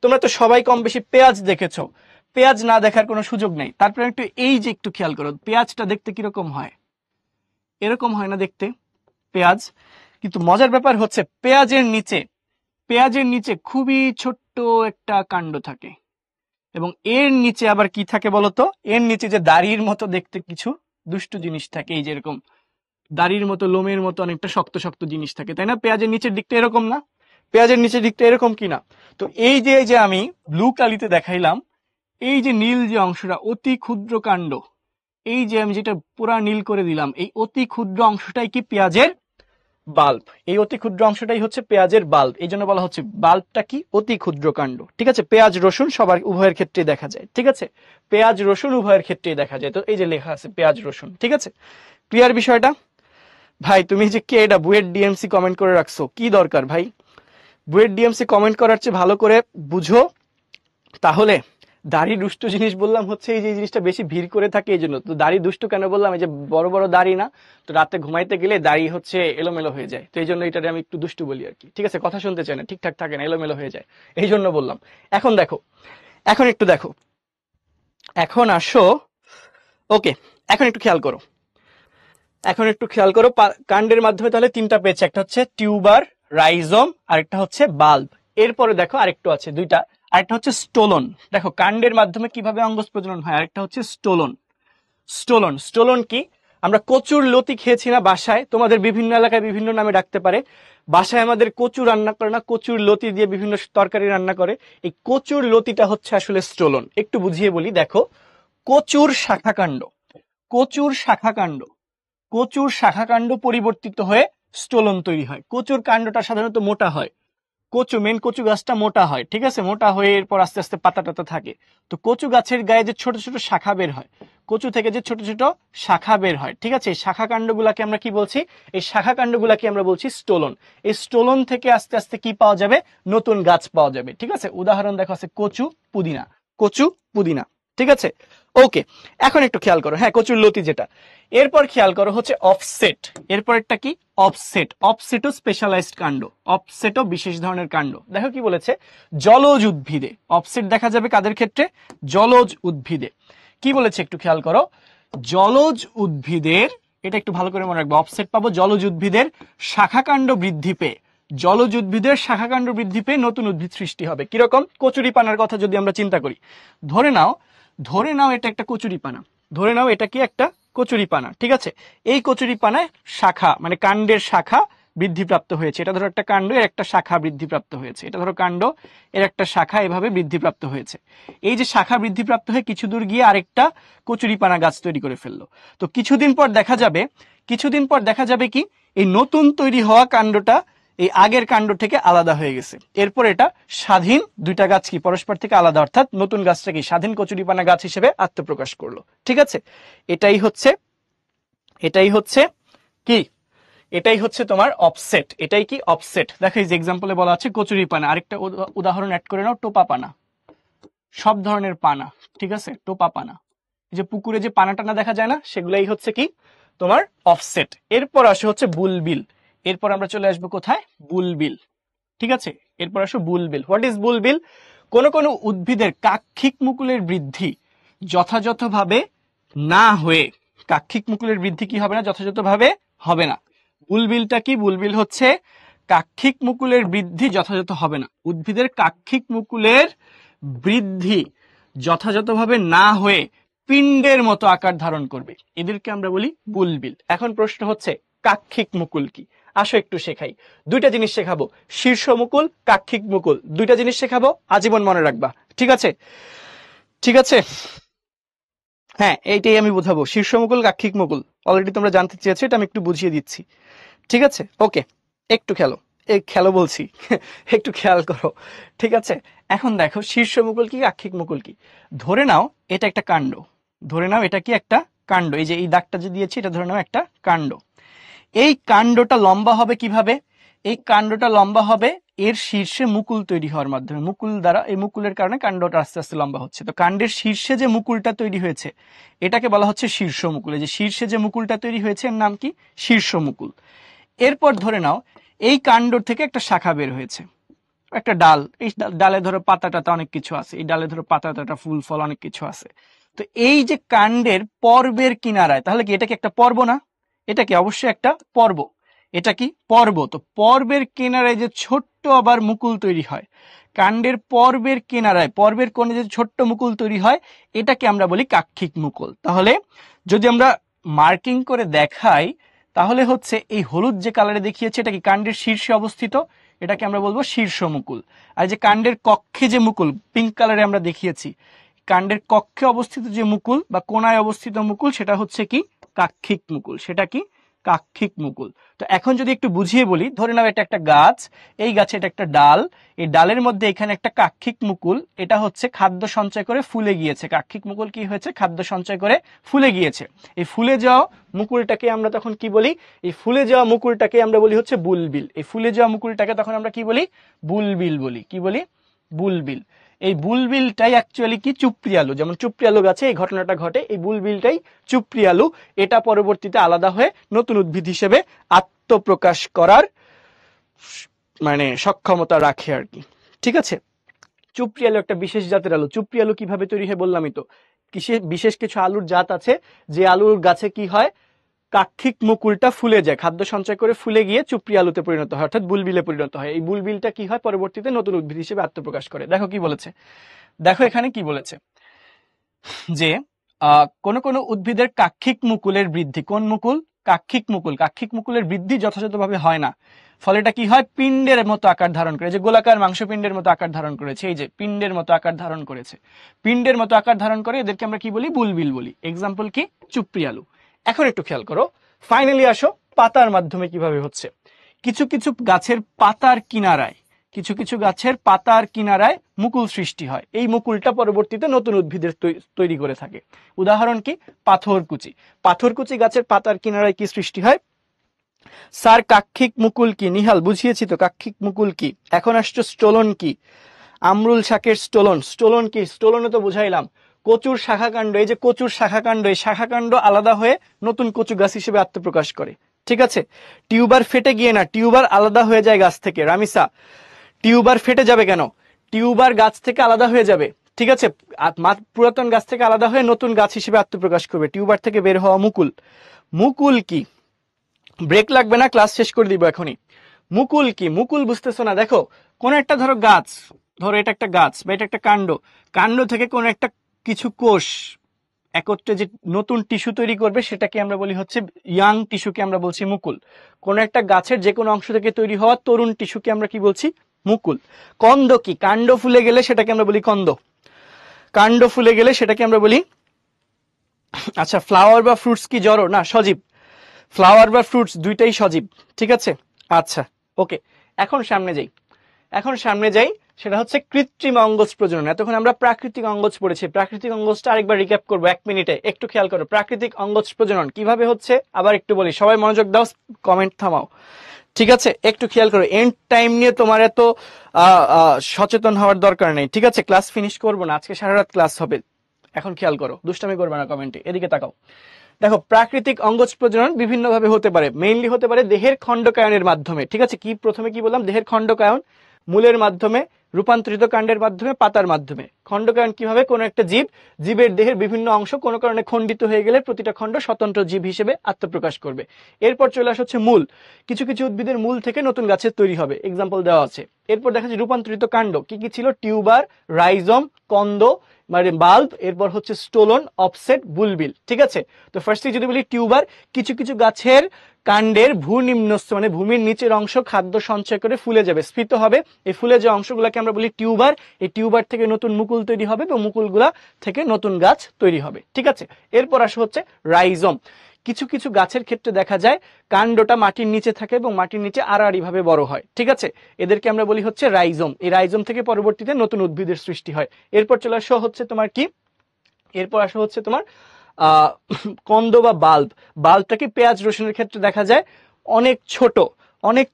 তোমরা তো সবাই কম বেশি পেঁয়াজ দেখেছো, পেঁয়াজ না দেখার কোনো সুযোগ নেই। তারপরে একটু এই যে একটু খেয়াল করো, পেঁয়াজটা দেখতে কিরকম হয়? এরকম হয় না দেখতে পেঁয়াজ? কিন্তু মজার ব্যাপার হচ্ছে পেঁয়াজের নিচে খুবই ছোট্ট একটা কাণ্ড থাকে, এবং এর নিচে আবার কি থাকে বলতো? এর নিচে যে দাড়ির মতো দেখতে কিছু দুষ্টু জিনিস থাকে, এই যে এরকম দাড়ির মতো, লোমের মতো অনেকটা শক্ত শক্ত জিনিস থাকে, তাই না? পেঁয়াজের নিচের দিকটা এরকম না? পেঁয়াজের নিচের দিকটা এরকম কি না? তো এই যে আমি ব্লু কালিতে দেখাইলাম, এই যে নীল যে অংশটা, অতি ক্ষুদ্র কাণ্ড, এই যে আমি যেটা পুরা নীল করে দিলাম, এই অতি ক্ষুদ্র অংশটাই কি পেঁয়াজের বাল্ব। এই অতি ক্ষুদ্র অংশটাই হচ্ছে পেঁয়াজের বাল্ব, এই জন্য বলা হচ্ছে বাল্বটা কি? অতি ক্ষুদ্র কাণ্ড। ঠিক আছে, পেঁয়াজ রসুন সবার উভয়ের ক্ষেত্রে দেখা যায়। ঠিক আছে, পেঁয়াজ রসুন উভয়ের ক্ষেত্রেই দেখা যায়। তো এই যে লেখা আছে পেঁয়াজ রসুন। ঠিক আছে, ক্লিয়ার বিষয়টা? ভাই তুমি যে কে এটা বুয়েট ডিএমসি কমেন্ট করে রাখছো, কি দরকার ভাই? বুয়েট ডিএমসি কমেন্ট করার চেয়ে ভালো করে বুঝো তাহলে। দাড়ি দুষ্টু জিনিস বললাম হচ্ছে এই যে জিনিসটা বেশি ভিড় করে থাকে, এই জন্য। তো দাড়ি দুষ্টু কেন বললাম? এই যে বড় বড় দাড়ি না, তো রাতে ঘুমাইতে গেলে দাড়ি হচ্ছে এলোমেলো হয়ে যায়, তো এই জন্য এটাকে আমি একটু দুষ্টু বলি আর কি। ঠিক আছে, কথা শুনতে চায় না, ঠিকঠাক থাকে না, এলোমেলো হয়ে যায়, এই জন্য বললাম। এখন দেখো, এখন একটু দেখো, এখন আসো, ওকে, এখন একটু খেয়াল করো, এখন একটু খেয়াল করো। কাণ্ডের মাধ্যমে তাহলে তিনটা পেয়েছে, একটা হচ্ছে টিউবার, রাইজোম, আরেকটা হচ্ছে বাল্ব। এরপরে দেখো আরেকটু আছে, দুইটা, আরেকটা হচ্ছে স্টোলন। দেখো কাণ্ডের মাধ্যমে কিভাবে অঙ্গজ প্রজনন হয়, আরেকটা হচ্ছে স্টোলন। স্টোলন কি? আমরা কচুর লতি খেয়েছি না বাসায়? তোমাদের বিভিন্ন এলাকায় বিভিন্ন নামে ডাকতে পারে। বাসায় আমাদের কচু রান্না করে না, কচুর লতি দিয়ে বিভিন্ন তরকারি রান্না করে। এই কচুর লতিটা হচ্ছে আসলে স্টোলন। একটু বুঝিয়ে বলি, দেখো কচুর শাখাকাণ্ড, কচুর শাখাকাণ্ড, কচুর শাখাকাণ্ড পরিবর্তিত হয়ে স্টোলন তৈরি হয়। কচুর কাণ্ডটা সাধারণত মোটা হয়, মেন কচু গাছটা মোটা হয়। ঠিক আছে, মোটা হয়ে এরপর আস্তে আস্তে পাতা টাতা থাকে। তো কচু গাছের গায়ে যে ছোট ছোট শাখা বের হয়, কচু থেকে যে ছোট ছোট শাখা বের হয়, ঠিক আছে, এই শাখা কাণ্ডগুলাকে আমরা কি বলছি? এই শাখা কাণ্ডগুলাকে আমরা বলছি স্টোলন। এই স্টোলন থেকে আস্তে আস্তে কি পাওয়া যাবে? নতুন গাছ পাওয়া যাবে। ঠিক আছে, উদাহরণ দেখো আছে কচু, পুদিনা, কচু, পুদিনা। ঠিক আছে, ওকে। এখন একটু খেয়াল করো, হ্যাঁ কচুর লতি যেটা। এরপর খেয়াল করো হচ্ছে অফসেট। এরপরটা কি? অফসেট। অফসেটও স্পেশালাইজড কাণ্ড, অফসেটও বিশেষ ধরনের কাণ্ড। দেখো কি বলেছে, জলজ উদ্ভিদে অফসেট দেখা যাবে কাদের ক্ষেত্রে? জলজ উদ্ভিদে। কি বলেছে একটু খেয়াল করো, জলজ উদ্ভিদের, এটা একটু ভালো করে মনে রাখবো, অফসেট পাবো জলজ উদ্ভিদের শাখাকাণ্ড বৃদ্ধি পেয়ে, জলজ উদ্ভিদের শাখাকাণ্ড বৃদ্ধি পেয়ে নতুন উদ্ভিদ সৃষ্টি হবে। কিরকম? কচুরিপানার কথা যদি আমরা চিন্তা করি, ধরে নাও এটা একটা কচুরিপানা, ধরে নাও এটা কি একটা কচুরিপানা। ঠিক আছে, এই কচুরিপানায় শাখা মানে কাণ্ডের শাখা বৃদ্ধিপ্রাপ্ত হয়েছে, এটা ধরো একটা কাণ্ড, এর একটা শাখা বৃদ্ধিপ্রাপ্ত হয়েছে, এটা ধরো কাণ্ড, এর একটা শাখা এভাবে বৃদ্ধিপ্রাপ্ত হয়েছে। এই যে শাখা বৃদ্ধিপ্রাপ্ত হয়ে কিছু দূর গিয়ে আরেকটা কচুরিপানা গাছ তৈরি করে ফেললো। তো কিছুদিন পর দেখা যাবে কি এই নতুন তৈরি হওয়া কাণ্ডটা এই আগের কাণ্ড থেকে আলাদা হয়ে গেছে। এরপর এটা স্বাধীন দুইটা গাছ কি পরস্পর থেকে আলাদা, অর্থাৎ নতুন গাছটা কি স্বাধীন কচুরিপানা গাছ হিসেবে আত্মপ্রকাশ করলো। ঠিক আছে, এটাই হচ্ছে তোমার অফসেট। এটাই কি অফসেট। দেখো এই যে এক্সাম্পলে বলা আছে কচুরিপানা। আরেকটা উদাহরণ অ্যাড করে নাও, টোপা পানা, সব ধরনের পানা। ঠিক আছে, টোপা পানা, যে পুকুরে যে পানা টানা দেখা যায় না, সেগুলাই হচ্ছে কি তোমার অফসেট। এরপর আসে হচ্ছে বুলবিল। এরপর আমরা চলে আসবো কোথায়? বুলবিল। ঠিক আছে, এরপর আসো বুলবিল। What is বুলবিল? কোন কোন উদ্ভিদের কাক্ষিক মুকুলের বৃদ্ধি যথাযথভাবে না হয়ে, কাক্ষিক মুকুলের বৃদ্ধি কি হবে না? যথাযথভাবে হবে না। বুলবিলটা কি? বুলবিল হচ্ছে কাক্ষিক মুকুলের বৃদ্ধি যথাযথ হবে না। উদ্ভিদের কাক্ষিক মুকুলের বৃদ্ধি যথাযথভাবে না হয়ে পিণ্ডের মতো আকার ধারণ করবে, এদেরকে আমরা বলি বুলবিল। এখন প্রশ্ন হচ্ছে কাক্ষিক মুকুল কি? আসো একটু শেখাই। দুইটা জিনিস শেখাবো, শীর্ষ মুকুল, কাক্ষিক মুকুল, দুইটা জিনিস শেখাবো, আজীবন মনে রাখবা। ঠিক আছে, ঠিক আছে, হ্যাঁ এইটাই আমি বোঝাবো, শীর্ষ মুকুল, কাক্ষিক মুকুল। অলরেডি তোমরা জানতে চেয়েছো, এটা আমি একটু বুঝিয়ে দিচ্ছি। ঠিক আছে, ওকে, একটু খেলো বলছি একটু খেয়াল করো। ঠিক আছে, এখন দেখো শীর্ষ মুকুল কি, কাক্ষিক মুকুল কি। ধরে নাও এটা একটা কাণ্ড, ধরে নাও এটা কি একটা কাণ্ড। এই যে এই দাগটা যে দিয়েছি, এটা ধরে নাও একটা কাণ্ড। এই কাণ্ডটা লম্বা হবে কিভাবে? এই কাণ্ডটা লম্বা হবে এর শীর্ষে মুকুল তৈরি হওয়ার মাধ্যমে। মুকুল দ্বারা, এই মুকুলের কারণে কাণ্ডটা আস্তে আস্তে লম্বা হচ্ছে। তো কাণ্ডের শীর্ষে যে মুকুলটা তৈরি হয়েছে, এটাকে বলা হচ্ছে শীর্ষ মুকুল। এই যে শীর্ষে যে মুকুলটা তৈরি হয়েছে, এর নাম কি? শীর্ষ মুকুল। এরপর ধরে নাও এই কাণ্ড থেকে একটা শাখা বের হয়েছে, একটা ডাল। এই ডালে ধরো পাতা টাতা অনেক কিছু আছে, এই ডালে ধরো পাতা টাতা ফুল ফল অনেক কিছু আছে। তো এই যে কাণ্ডের পর্বের কিনারায়, তাহলে কি এটা কি একটা পর্ব না? এটা কি? অবশ্যই একটা পর্ব। এটা কি? পর্ব। তো পর্বের কিনারায় যে ছোট্ট আবার মুকুল তৈরি হয়, কাণ্ডের পর্বের কিনারায়, পর্বের কোণে যে ছোট্ট মুকুল তৈরি হয়, এটাকে আমরা বলি কাক্ষিক মুকুল। তাহলে যদি আমরা মার্কিং করে দেখাই, তাহলে হচ্ছে এই হলুদ যে কালারে দেখিয়েছে, এটা কি কাণ্ডের শীর্ষে অবস্থিত, এটাকে আমরা বলবো শীর্ষ মুকুল। আর যে কাণ্ডের কক্ষে যে মুকুল পিঙ্ক কালারে আমরা দেখিয়েছি, কাণ্ডের কক্ষে অবস্থিত যে মুকুল বা কোণায় অবস্থিত মুকুল, সেটা হচ্ছে কি? কাক্ষিক মুকুল। সেটা কি? কাক্ষিক মুকুল। তো এখন যদি একটু বুঝিয়ে বলি, ধরে নাও এটা একটা গাছ, এই গাছে এটা একটা ডাল, এই ডালের মধ্যে এখানে একটা কাক্ষিক মুকুল, এটা হচ্ছে খাদ্য সঞ্চয় করে ফুলে গিয়েছে। কাক্ষিক মুকুল কি হয়েছে? খাদ্য সঞ্চয় করে ফুলে গিয়েছে। এই ফুলে যাওয়া মুকুলটাকে আমরা তখন কি বলি? এই ফুলে যাওয়া মুকুলটাকে আমরা বলি হচ্ছে বুলবিল। এই ফুলে যাওয়া মুকুলটাকে তখন আমরা কি বলি? বুলবিল বলি। কি বলি? বুলবিল। এই বুলবিলটাই অ্যাকচুয়ালি কি? চুপড়ি আলু। যেমন চুপড়ি আলু গাছে এই ঘটনাটা ঘটে, এই বুলবিলটাই চুপড়ি আলু। এটা পরবর্তীতে আলাদা হয়ে নতুন উদ্ভিদ হিসেবে আত্মপ্রকাশ করার মানে সক্ষমতা রাখে আর কি। ঠিক আছে, চুপড়ি আলু একটা বিশেষ জাতের আলু। চুপড়ি আলু কিভাবে তৈরি হয় বললামই তো। বিশেষ কিছু আলুর জাত আছে, যে আলুর গাছে কি হয়? কাক্ষিক মুকুলটা ফুলে যায়, খাদ্য সঞ্চয় করে ফুলে গিয়ে চুপড়ি আলুতে পরিণত হয়, অর্থাৎ বুলবিলে পরিণত হয়। এই বুলবিলটা কি হয়? পরবর্তীতে নতুন উদ্ভিদ হিসেবে আত্মপ্রকাশ করে। দেখো কি বলেছে, দেখো এখানে কি বলেছে, যে কোন কোন উদ্ভিদের কাক্ষিক মুকুলের বৃদ্ধি, কোন মুকুল? কাক্ষিক মুকুল। কাক্ষিক মুকুলের বৃদ্ধি যথাযথভাবে হয় না, ফলে এটা কি হয়? পিণ্ডের মতো আকার ধারণ করে। যে গোলাকার মাংসপিণ্ডের মতো আকার ধারণ করেছে, এই যে পিণ্ডের মতো আকার ধারণ করেছে, পিণ্ডের মতো আকার ধারণ করে, এদেরকে আমরা কি বলি? বুলবিল বলি। এক্সাম্পল কি? চুপড়ি আলু। এখন একটু খেয়াল করো, ফাইনালি আসো পাতার মাধ্যমে কিভাবে হচ্ছে। কিছু কিছু গাছের পাতার কিনারায়, কিছু কিছু গাছের পাতার কিনারায় মুকুল সৃষ্টি হয়। এই মুকুলটা পরবর্তীতে নতুন উদ্ভিদের তৈরি করে থাকে। উদাহরণ কি? পাথরকুচি। পাথরকুচি গাছের পাতার কিনারায় কি সৃষ্টি হয়? স্যার কাক্ষিক মুকুল কি? নিহাল বুঝিয়েছি তো কাক্ষিক মুকুল কি। এখন আসছে স্টোলন কি? আমরুল শাকের স্টোলন। স্টোলন কি? স্টোলনে তো বুঝাইলাম, কচুর শাখাকাণ্ড। এই যে কচুর শাখাকাণ্ড, এই শাখাকাণ্ড আলাদা হয়ে নতুন কচু গাছ হিসেবে আত্মপ্রকাশ করে। ঠিক আছে, টিউবার ফেটে গিয়ে না, টিউবার আলাদা হয়ে যায় গাছ থেকে। রামিসা, টিউবার ফেটে যাবে কেন? টিউবার গাছ থেকে আলাদা হয়ে যাবে। ঠিক আছে, পুরাতন গাছ থেকে আলাদা হয়ে নতুন গাছ হিসেবে আত্মপ্রকাশ করবে। টিউবার থেকে বের হওয়া মুকুল। মুকুল কি? ব্রেক লাগবে না, ক্লাস শেষ করে দিব এখনই। মুকুল কি? মুকুল বুঝতেছো না? দেখো, কোন একটা ধরো গাছ, ধরো এটা একটা গাছ বা এটা একটা কাণ্ড, কাণ্ড থেকে কোন একটা কিছু কোষ একত্রে যে নতুন টিস্যু তৈরি করবে সেটাকে আমরা বলি হচ্ছে ইয়াং টিস্যুকে আমরা বলছি মুকুল। কোনো একটা গাছের যে কোনো অংশ থেকে তৈরি হওয়া তরুণ টিস্যুকে আমরা কি বলছি? মুকুল। কন্দ কি? কাণ্ড ফুলে গেলে সেটাকে আমরা বলি কন্দ। কাণ্ড ফুলে গেলে সেটাকে আমরা বলি, আচ্ছা ফ্লাওয়ার বা ফ্রুটস কি জড়? না, সজীব। ফ্লাওয়ার বা ফ্রুটস দুইটাই সজীব, ঠিক আছে। আচ্ছা ওকে, এখন সামনে যাই, সেটা হচ্ছে কৃত্রিম অঙ্গজ প্রজনন। এতক্ষণ আমরা প্রাকৃতিক অঙ্গজ পড়েছি, প্রাকৃতিক অঙ্গজটা আরেকবার রিক্যাপ করবো 1 মিনিটে, একটু খেয়াল করো। প্রাকৃতিক অঙ্গজ প্রজনন কিভাবে হচ্ছে আবার একটু বলি, সবাই মনোযোগ দাও, কমেন্ট থামাও, ঠিক আছে, একটু খেয়াল করো। এন্ড টাইম নিয়ে তোমার এত সচেতন হওয়ার দরকার নেই, ঠিক আছে। ক্লাস ফিনিশ করবো না আজকে, সারা রাত ক্লাস হবে। এখন খেয়াল করো, দুষ্টামি করবে না কমেন্টে, এদিকে তাকাও। দেখো, প্রাকৃতিক অঙ্গজ প্রজনন বিভিন্ন ভাবে হতে পারে। মেইনলি হতে পারে দেহের খণ্ডকায়নের মাধ্যমে, ঠিক আছে। কি প্রথমে কি বললাম? দেহের খণ্ডকায়ন, মূলের মাধ্যমে, রূপান্তরিত কাণ্ডের মাধ্যমে, পাতার মাধ্যমে। খণ্ডকায়ন কিভাবে? কোনো একটা জীবের দেহের বিভিন্ন অংশ কোনো কারণে খণ্ডিত হয়ে গেলে প্রতিটা খণ্ড স্বতন্ত্র জীব হিসেবে আত্মপ্রকাশ করবে। এরপর চলে আসা হচ্ছে মূল। কিছু কিছু উদ্ভিদের মূল থেকে নতুন গাছের তৈরি হবে, এক্সাম্পল দেওয়া আছে। এরপর দেখা যাচ্ছে রূপান্তরিত কাণ্ড, কি কি ছিল? টিউবার, রাইজম, কন্দ মানে বাল্ব, এরপর হচ্ছে স্টোলন, অফসেট, বুলবিল, ঠিক আছে। তো ফার্স্টে যদি বলি টিউবার, কিছু কিছু গাছের কাণ্ডের ভূনিম্নস্থ মানে ভূমির নিচের অংশ খাদ্য সঞ্চয় করে ফুলে যাবে, স্ফীত হবে। এই ফুলে যে অংশগুলোকে আমরা বলি টিউবার। এই টিউবার থেকে নতুন মুকুল তৈরি হবে এবং মুকুলগুলা থেকে নতুন গাছ তৈরি হবে, ঠিক আছে। এরপর আসা হচ্ছে রাইজম। কিছু কিছু গাছের ক্ষেত্রে দেখা যায় কাণ্ডটা মাটির নিচে থাকে এবং মাটির নিচে আড়াআড়ি ভাবে বড় হয়, ঠিক আছে। এদেরকে আমরা বলি হচ্ছে রাইজম। এই রাইজম থেকে পরবর্তীতে নতুন উদ্ভিদের সৃষ্টি হয়। এরপর চলে আসা হচ্ছে তোমার কি? এরপর আসা হচ্ছে তোমার কন্দ বা বাল্ব। বাল্বটাকে পেঁয়াজ রসুনের ক্ষেত্রে দেখা যায় অনেক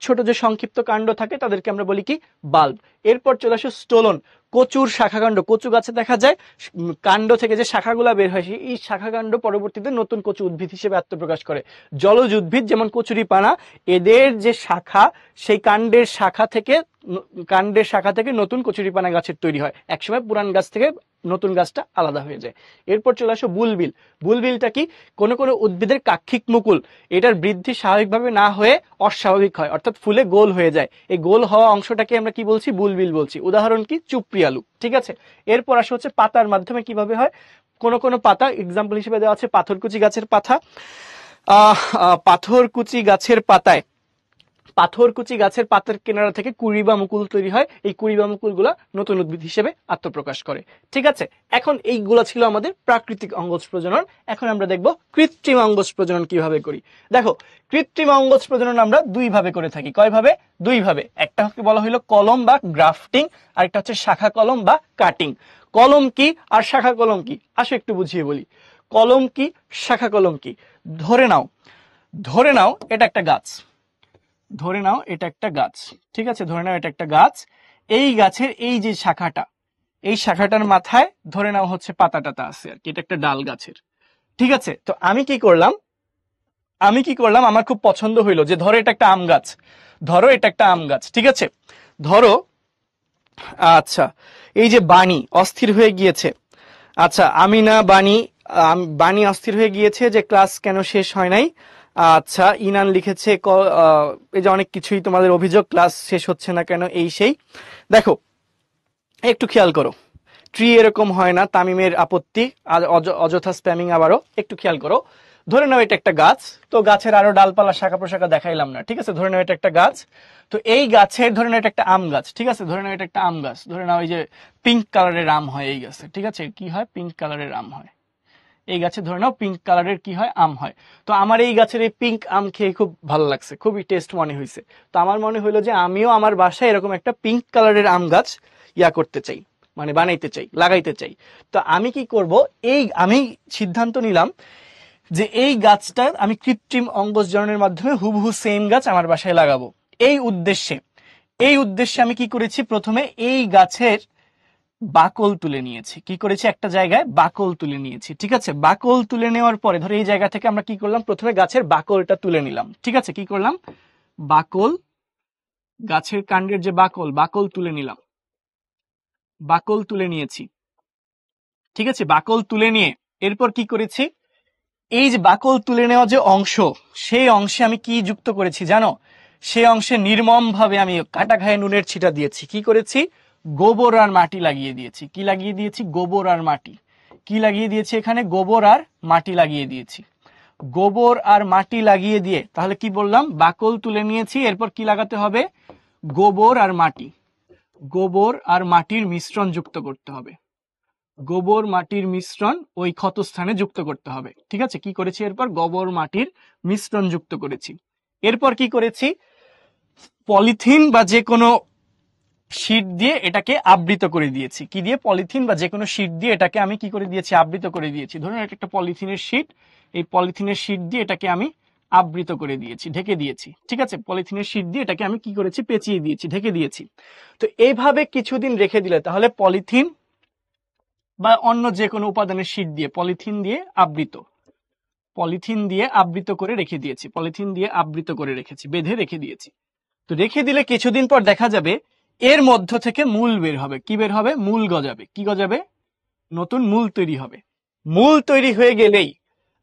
ছোট যে সংক্ষিপ্ত কাণ্ড থাকে তাদেরকে আমরা বলি কি? বাল্ব। এরপর চলে আসে স্টোলন, কচুর শাখাকাণ্ড। কচু গাছে দেখা যায় কাণ্ড থেকে যে শাখাগুলা বের হয়, এই শাখাকাণ্ড পরবর্তীতে নতুন কচু উদ্ভিদ হিসেবে আত্মপ্রকাশ করে। জলজ উদ্ভিদ যেমন কচুরিপানা, এদের যে শাখা, সেই কাণ্ডের শাখা থেকে নতুন কচুরিপানা গাছের তৈরি হয়। একসময় পুরান গাছ থেকে নতুন গাছটা আলাদা হয়ে যায়। এরপর চলে আসো বুলবিল। বুলবিলটা কি? কোনো কোনো উদ্ভিদের কাক্ষিক মুকুল, এটার বৃদ্ধি স্বাভাবিকভাবে না হয়ে অস্বাভাবিক হয়, অর্থাৎ ফুলে গোল হয়ে যায়। এই গোল হওয়া অংশটাকে আমরা কি বলছি? বুলবিল বলছি। উদাহরণ কি? চুপড়ি আলু, ঠিক আছে। এরপর আসা হচ্ছে পাতার মাধ্যমে কিভাবে হয়। কোনো কোনো পাতা, এক্সাম্পল হিসেবে দেওয়া আছে পাথরকুচি গাছের পাতা। পাথরকুচি গাছের পাতার কিনারা থেকে কুড়ি বা মুকুল তৈরি হয়। এই কুড়ি বা মুকুলগুলা নতুন উদ্ভিদ হিসেবে আত্মপ্রকাশ করে, ঠিক আছে। এখন এইগুলা ছিল আমাদের প্রাকৃতিক অঙ্গজ প্রজনন। এখন আমরা দেখব কৃত্রিম অঙ্গজ প্রজনন কিভাবে করি। দেখো, কৃত্রিম অঙ্গজ প্রজনন আমরা দুই ভাবে করে থাকি। কয় ভাবে? দুই ভাবে। একটা বলা হলো কলম বা গ্রাফটিং, আরেকটা হচ্ছে শাখা কলম বা কাটিং। কলম কি আর শাখা কলম কি? আসো একটু বুঝিয়ে বলি। কলম কি, শাখা কলম কি? ধরে নাও এটা একটা গাছ। ঠিক আছে, ধরে নাও এটা একটা গাছ। এই গাছের এই যে শাখাটা, এই শাখাটার মাথায় ধরে নাও হচ্ছে পাতা টাতা আছে আর কি, এটা একটা ডাল গাছের, ঠিক আছে। তো আমি কি করলাম, আমার খুব পছন্দ হইলো যে ধরো এটা একটা আম গাছ, ঠিক আছে। ধরো, আচ্ছা, এই যে বাণী অস্থির হয়ে গিয়েছে, আচ্ছা আমিনা বাণী অস্থির হয়ে গিয়েছে যে ক্লাস কেন শেষ হয় নাই। আচ্ছা, ইনান লিখেছে এই যে অনেক কিছুই তোমাদের অভিযোগ, ক্লাস শেষ হচ্ছে না কেন, এই সেই। দেখো একটু খেয়াল করো, ট্রি এরকম হয় না, তামিমের আপত্তি, অযথা স্প্যামিং। আবারও একটু খেয়াল করো, ধরে নাও এটা একটা গাছ। তো গাছের আরো ডালপালা শাখা প্রশাখা দেখাইলাম না, ঠিক আছে। ধরে নাও এটা একটা গাছ। তো এই গাছের ধরে নাও এটা একটা আম গাছ, ঠিক আছে। ধরে নাও এটা একটা আম গাছ। ধরে নাও এই যে পিঙ্ক কালারের আম হয় এই গাছে, ঠিক আছে। কি হয়? পিঙ্ক কালারের আম হয় এই গাছে। ধরে নাও পিঙ্ক কালারের কি হয়? আম হয়। তো আমার এই গাছের এই পিঙ্ক আম খেয়ে খুব ভালো লাগছে, খুবই টেস্ট মনে হয়েছে। তো আমার মনে হইলো যে আমিও আমার বাসায় এরকম একটা পিঙ্ক কালারের আম গাছ করতে চাই, মানে বানাইতে চাই, লাগাইতে চাই। তো আমি কি করব, আমি সিদ্ধান্ত নিলাম যে এই গাছটা আমি কৃত্রিম অঙ্গজ জননের মাধ্যমে হুবহু সেম গাছ আমার বাসায় লাগাবো। এই উদ্দেশ্যে আমি কি করেছি, প্রথমে এই গাছের বাকল তুলে নিয়েছি। কি করেছি? একটা জায়গায় বাকল তুলে নিয়েছি, ঠিক আছে। বাকল তুলে নেওয়ার পরে ধরো এই জায়গা থেকে আমরা কি করলাম, প্রথমে গাছের বাকলটা তুলে নিলাম, ঠিক আছে। কি করলাম? গাছের কাণ্ডের যে বাকল তুলে নিলাম, বাকল তুলে নিয়েছি, ঠিক আছে। বাকল তুলে নিয়ে এরপর কি করেছি, এই যে বাকল তুলে নেওয়া যে অংশ, সেই অংশে আমি কি যুক্ত করেছি জানো? সেই অংশে নির্মম ভাবে আমি কাটা ঘায়ে নুনের ছিটা দিয়েছি। কি করেছি? গোবর আর মাটি লাগিয়ে দিয়েছি। কি লাগিয়ে দিয়েছি? গোবর আর মাটি। কি লাগিয়ে দিয়েছি এখানে? গোবর আর মাটি লাগিয়ে দিয়েছি। গোবর আর মাটি লাগিয়ে দিয়ে তাহলে কি বললাম? বাকল তুলে নিয়েছি, এরপর কি লাগাতে হবে? গোবর আর মাটি, গোবর আর মাটির মিশ্রণ যুক্ত করতে হবে। গোবর মাটির মিশ্রণ ওই ক্ষতস্থানে যুক্ত করতে হবে। ঠিক আছে, কি করেছি এরপর? গোবর মাটির মিশ্রণ যুক্ত করেছি। এরপর কি করেছি? পলিথিন বা যে কোনো শীট দিয়ে এটাকে আবৃত করে দিয়েছি। কি দিয়ে? পলিথিন বা যে কোনো শীট দিয়ে এটাকে আমি কি করে দিয়েছি? আবৃত করে দিয়েছি। ধরুন এটা একটা পলিথিনের শীট, এই পলিথিনের শীট দিয়ে এটাকে আমি আবৃত করে দিয়েছি, ঢেকে দিয়েছি। ঠিক আছে, পলিথিনের শীট দিয়ে এটাকে আমি কি করেছি? পেঁচিয়ে দিয়েছি, ঢেকে দিয়েছি। তো এইভাবে কিছুদিন রেখে দিলে তাহলে পলিথিন বা অন্য যে কোনো উপাদানের শীট দিয়ে, পলিথিন দিয়ে আবৃত, পলিথিন দিয়ে আবৃত করে রেখে দিয়েছি, পলিথিন দিয়ে আবৃত করে রেখেছি, বেঁধে রেখে দিয়েছি। তো রেখে দিলে কিছুদিন পর দেখা যাবে এর মধ্য থেকে মূল বের হবে। কি বের হবে? মূল গজাবে। কি গজাবে? নতুন মূল তৈরি হবে। মূল তৈরি হয়ে গেলেই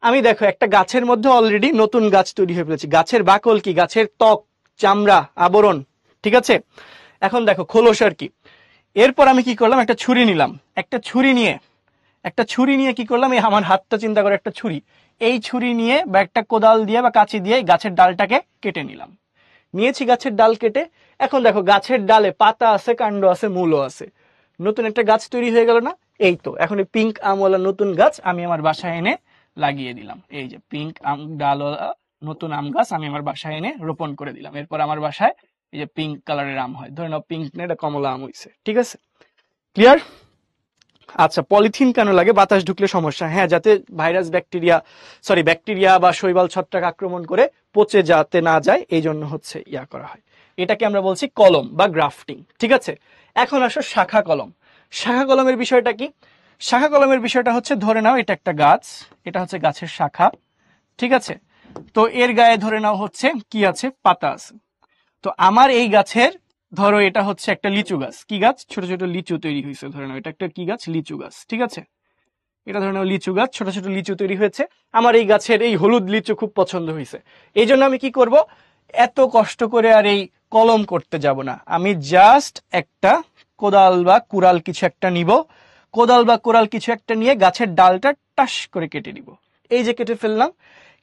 আমি দেখো একটা গাছের মধ্যে অলরেডি নতুন গাছ তৈরি হয়ে ফেলেছি। গাছের বাকল কি? গাছের ত্বক, চামড়া, আবরণ। ঠিক আছে, এখন দেখো খোলস আর কি। এরপর আমি কি করলাম? একটা ছুরি নিলাম। একটা ছুরি নিয়ে কি করলাম? এই আমার হাতটা চিন্তা করে একটা ছুরি, এই ছুরি নিয়ে বা একটা কোদাল দিয়ে বা কাঁচি দিয়ে গাছের ডালটাকে কেটে নিলাম। নিয়েছি গাছের ডাল কেটে। এখন দেখো গাছের ডালে পাতা আছে, কাণ্ড আছে, মূলও আছে। নতুন একটা গাছ তৈরি হয়ে গেল না? এই তো এখন এই পিঙ্ক আমওয়ালা নতুন গাছ আমি আমার বাসায় এনে লাগিয়ে দিলাম। এই যে পিঙ্ক আম ডালওয়ালা নতুন আম গাছ আমি আমার বাসায় এনে রোপণ করে দিলাম। এরপর আমার বাসায় এই যে পিঙ্ক কালারের আম হয়। ধরে নাও পিঙ্ক না, এটা কমলা আম হইছে। ঠিক আছে, ক্লিয়ার? আচ্ছা, পলিথিন কেন লাগে? বাতাস ঢুকলে সমস্যা। হ্যাঁ, যাতে ভাইরাস, ব্যাকটেরিয়া বা শৈবাল ছত্রাক আক্রমণ করে পচে যাতে না যায়, এই জন্য হচ্ছে ইয়া করা হয়। এটাকে আমরা বলছি কলম বা গ্রাফটিং। ঠিক আছে, এখন আসো শাখা কলম। শাখা কলমের বিষয়টা কি? শাখা কলমের বিষয়টা হচ্ছে, ধরে নাও এটা একটা গাছ, এটা হচ্ছে গাছের শাখা। ঠিক আছে, তো এর গায়ে ধরে নাও হচ্ছে কি আছে? পাতা আছে। তো আমার এই গাছের, ধরো এটা হচ্ছে একটা লিচু গাছ। কি গাছ? ছোট ছোট লিচু তৈরি হয়েছে। ধরে নাও এটা একটা কি গাছ? লিচু গাছ। ঠিক আছে, এটা ধরে নাও লিচু গাছ, ছোট ছোট লিচু তৈরি হয়েছে। আমার এই গাছের এই হলুদ লিচু খুব পছন্দ হয়েছে। এই জন্য আমি কি করব? এত কষ্ট করে আর এই কলম করতে যাব না। আমি জাস্ট একটা কোদাল বা কুড়াল কিছু একটা নিব। কোদাল বা কুড়াল কিছু একটা নিয়ে গাছের ডালটা টাস করে কেটে নিব। এই যে কেটে ফেললাম।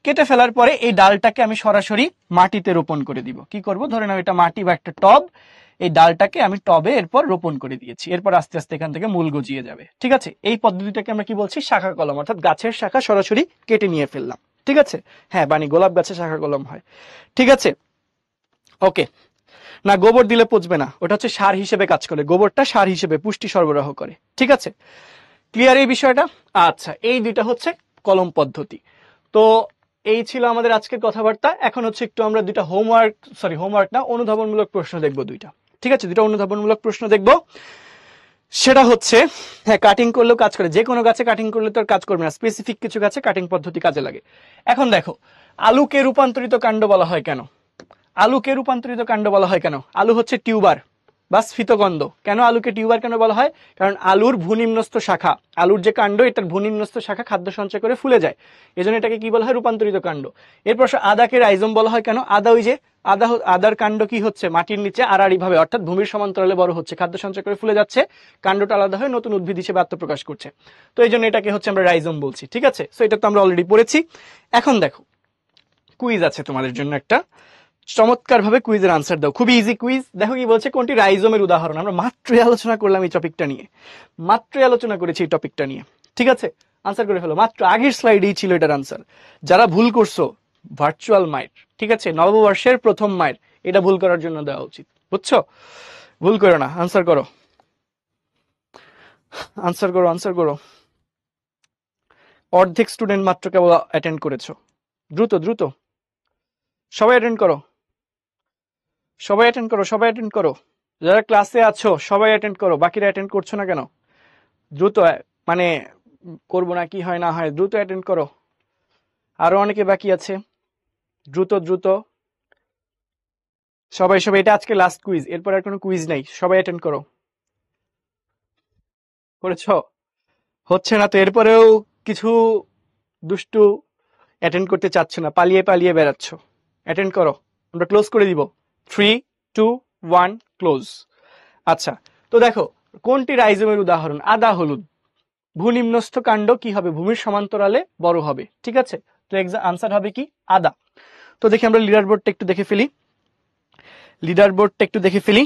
কেটে ফেলার পরে এই ডালটাকে আমি সরাসরি মাটিতে রোপণ করে দিব। কি করব? ধরে নাও এটা মাটি বা একটা টব, এই ডালটাকে আমি টবে এরপর রোপণ করে দিয়েছি। এরপর আস্তে আস্তে এখান থেকে মূল গজিয়ে যাবে। ঠিক আছে, এই পদ্ধতিটাকে আমরা কি বলছি? শাখা কলম, অর্থাৎ গাছের শাখা সরাসরি কেটে নিয়ে ফেললাম। ঠিক আছে, হ্যাঁ বানি গোলাপ গাছে শাখা কলম হয়। ঠিক আছে, ওকে। না, গোবর দিলে পচবে না, ওটা হচ্ছে সার হিসেবে কাজ করে। গোবরটা সার হিসেবে পুষ্টি সরবরাহ করে। ঠিক আছে, ক্লিয়ার এই বিষয়টা? আচ্ছা, এই দুইটা হচ্ছে কলম পদ্ধতি। তো এই ছিল আমাদের আজকের কথাবার্তা। এখন হচ্ছে একটু আমরা দুইটা হোমওয়ার্ক না, অনুধাবনমূলক প্রশ্ন দেখবো দুইটা। ঠিক আছে, দুইটা অনুধাবনমূলক প্রশ্ন দেখবো। সেটা হচ্ছে, হ্যাঁ কাটিং করলেও কাজ করে, যে কোনো গাছে কাটিং করলে তো আর কাজ করবে না, স্পেসিফিক কিছু গাছে কাটিং পদ্ধতি কাজে লাগে। এখন দেখো, আলুকে রূপান্তরিত কাণ্ড বলা হয় কেন? আলুকে রূপান্তরিত কাণ্ড বলা হয় কেন? আলু হচ্ছে টিউবার বা স্ফীতগন্ধ। কেন আলুকে টিউবার কেন বলা হয়? কারণ আলুর ভূনিম্নস্থ শাখা, আলুর যে কাণ্ড, এটার ভূনিম্নস্থ শাখা খাদ্য সঞ্চয় করে ফুলে যায়, এজন্য এটাকে কি বলা হয়? রূপান্তরিত কাণ্ড। এরপর আদাকে রাইজোম বলা হয় কেন? আদা, ওই যে আদার কাণ্ড কি হচ্ছে? মাটির নিচে আড়াআড়ি ভাবে, অর্থাৎ ভূমির সমান্তরালে বড় হচ্ছে, খাদ্য সঞ্চয় করে ফুলে যাচ্ছে, কাণ্ডটা আলাদা হয়ে নতুন উদ্ভিদ হিসেবে আত্মপ্রকাশ করছে। তো এই জন্য এটাকে হচ্ছে আমরা রাইজোম বলছি। ঠিক আছে, সো এটা তো আমরা অলরেডি পড়েছি। এখন দেখো, কুইজ আছে তোমাদের জন্য একটা। চমৎকার ভাবে কুইজের আনসার দাও, খুবই ইজি কুইজ। দেখো কি বলছে, কোনটি রাইজোমের উদাহরণ? আমরা মাত্রই আলোচনা করলাম এই টপিকটা নিয়ে, মাত্রই আলোচনা করেছি এই টপিকটা নিয়ে। ঠিক আছে, আনসার করে ফেলো, মাত্র আগের স্লাইডেই ছিল এটার আনসার। যারা ভুল করছো, ভার্চুয়াল মাইর, ঠিক আছে, নববর্ষের প্রথম মাইর, এটা ভুল করার জন্য দেওয়া উচিত, বুঝছো? ভুল করো না, আনসার করো, আনসার করো, আনসার করো। অর্ধেক স্টুডেন্ট মাত্র কেবল অ্যাটেন্ড করেছো, দ্রুত দ্রুত সবাই অ্যাটেন্ড করো, সবাই অ্যাটেন্ড করো, সবাই অ্যাটেন্ড করো। যারা ক্লাসে আছো সবাই অ্যাটেন্ড করো, বাকিরা অ্যাটেন্ড করছো না কেন? দ্রুত, মানে করবো না কি হয় না হয়, দ্রুত অ্যাটেন্ড করো। আরো অনেকে বাকি আছে, দ্রুত দ্রুত সবাই সবাই। এটা আজকে লাস্ট কুইজ, এরপর আর কোনো কুইজ নাই, সবাই অ্যাটেন্ড করো। করেছো? হচ্ছে না তো, এরপরেও কিছু দুষ্টু অ্যাটেন্ড করতে চাচ্ছ না, পালিয়ে পালিয়ে বেড়াচ্ছ। অ্যাটেন্ড করো, আমরা ক্লোজ করে দিব। 3, 2, 1, ক্লোজ। আচ্ছা, তো দেখো কোনটি রাইজোমের উদাহরণ? আদা, হলুদ। ভূনিম্নস্থ কাণ্ড কি হবে? ভূমির সমান্তরালে বড় হবে। ঠিক আছে, তো আনসার হবে কি? আদা। তো দেখি আমরা লিডার বোর্ডটা একটু দেখে ফেলি।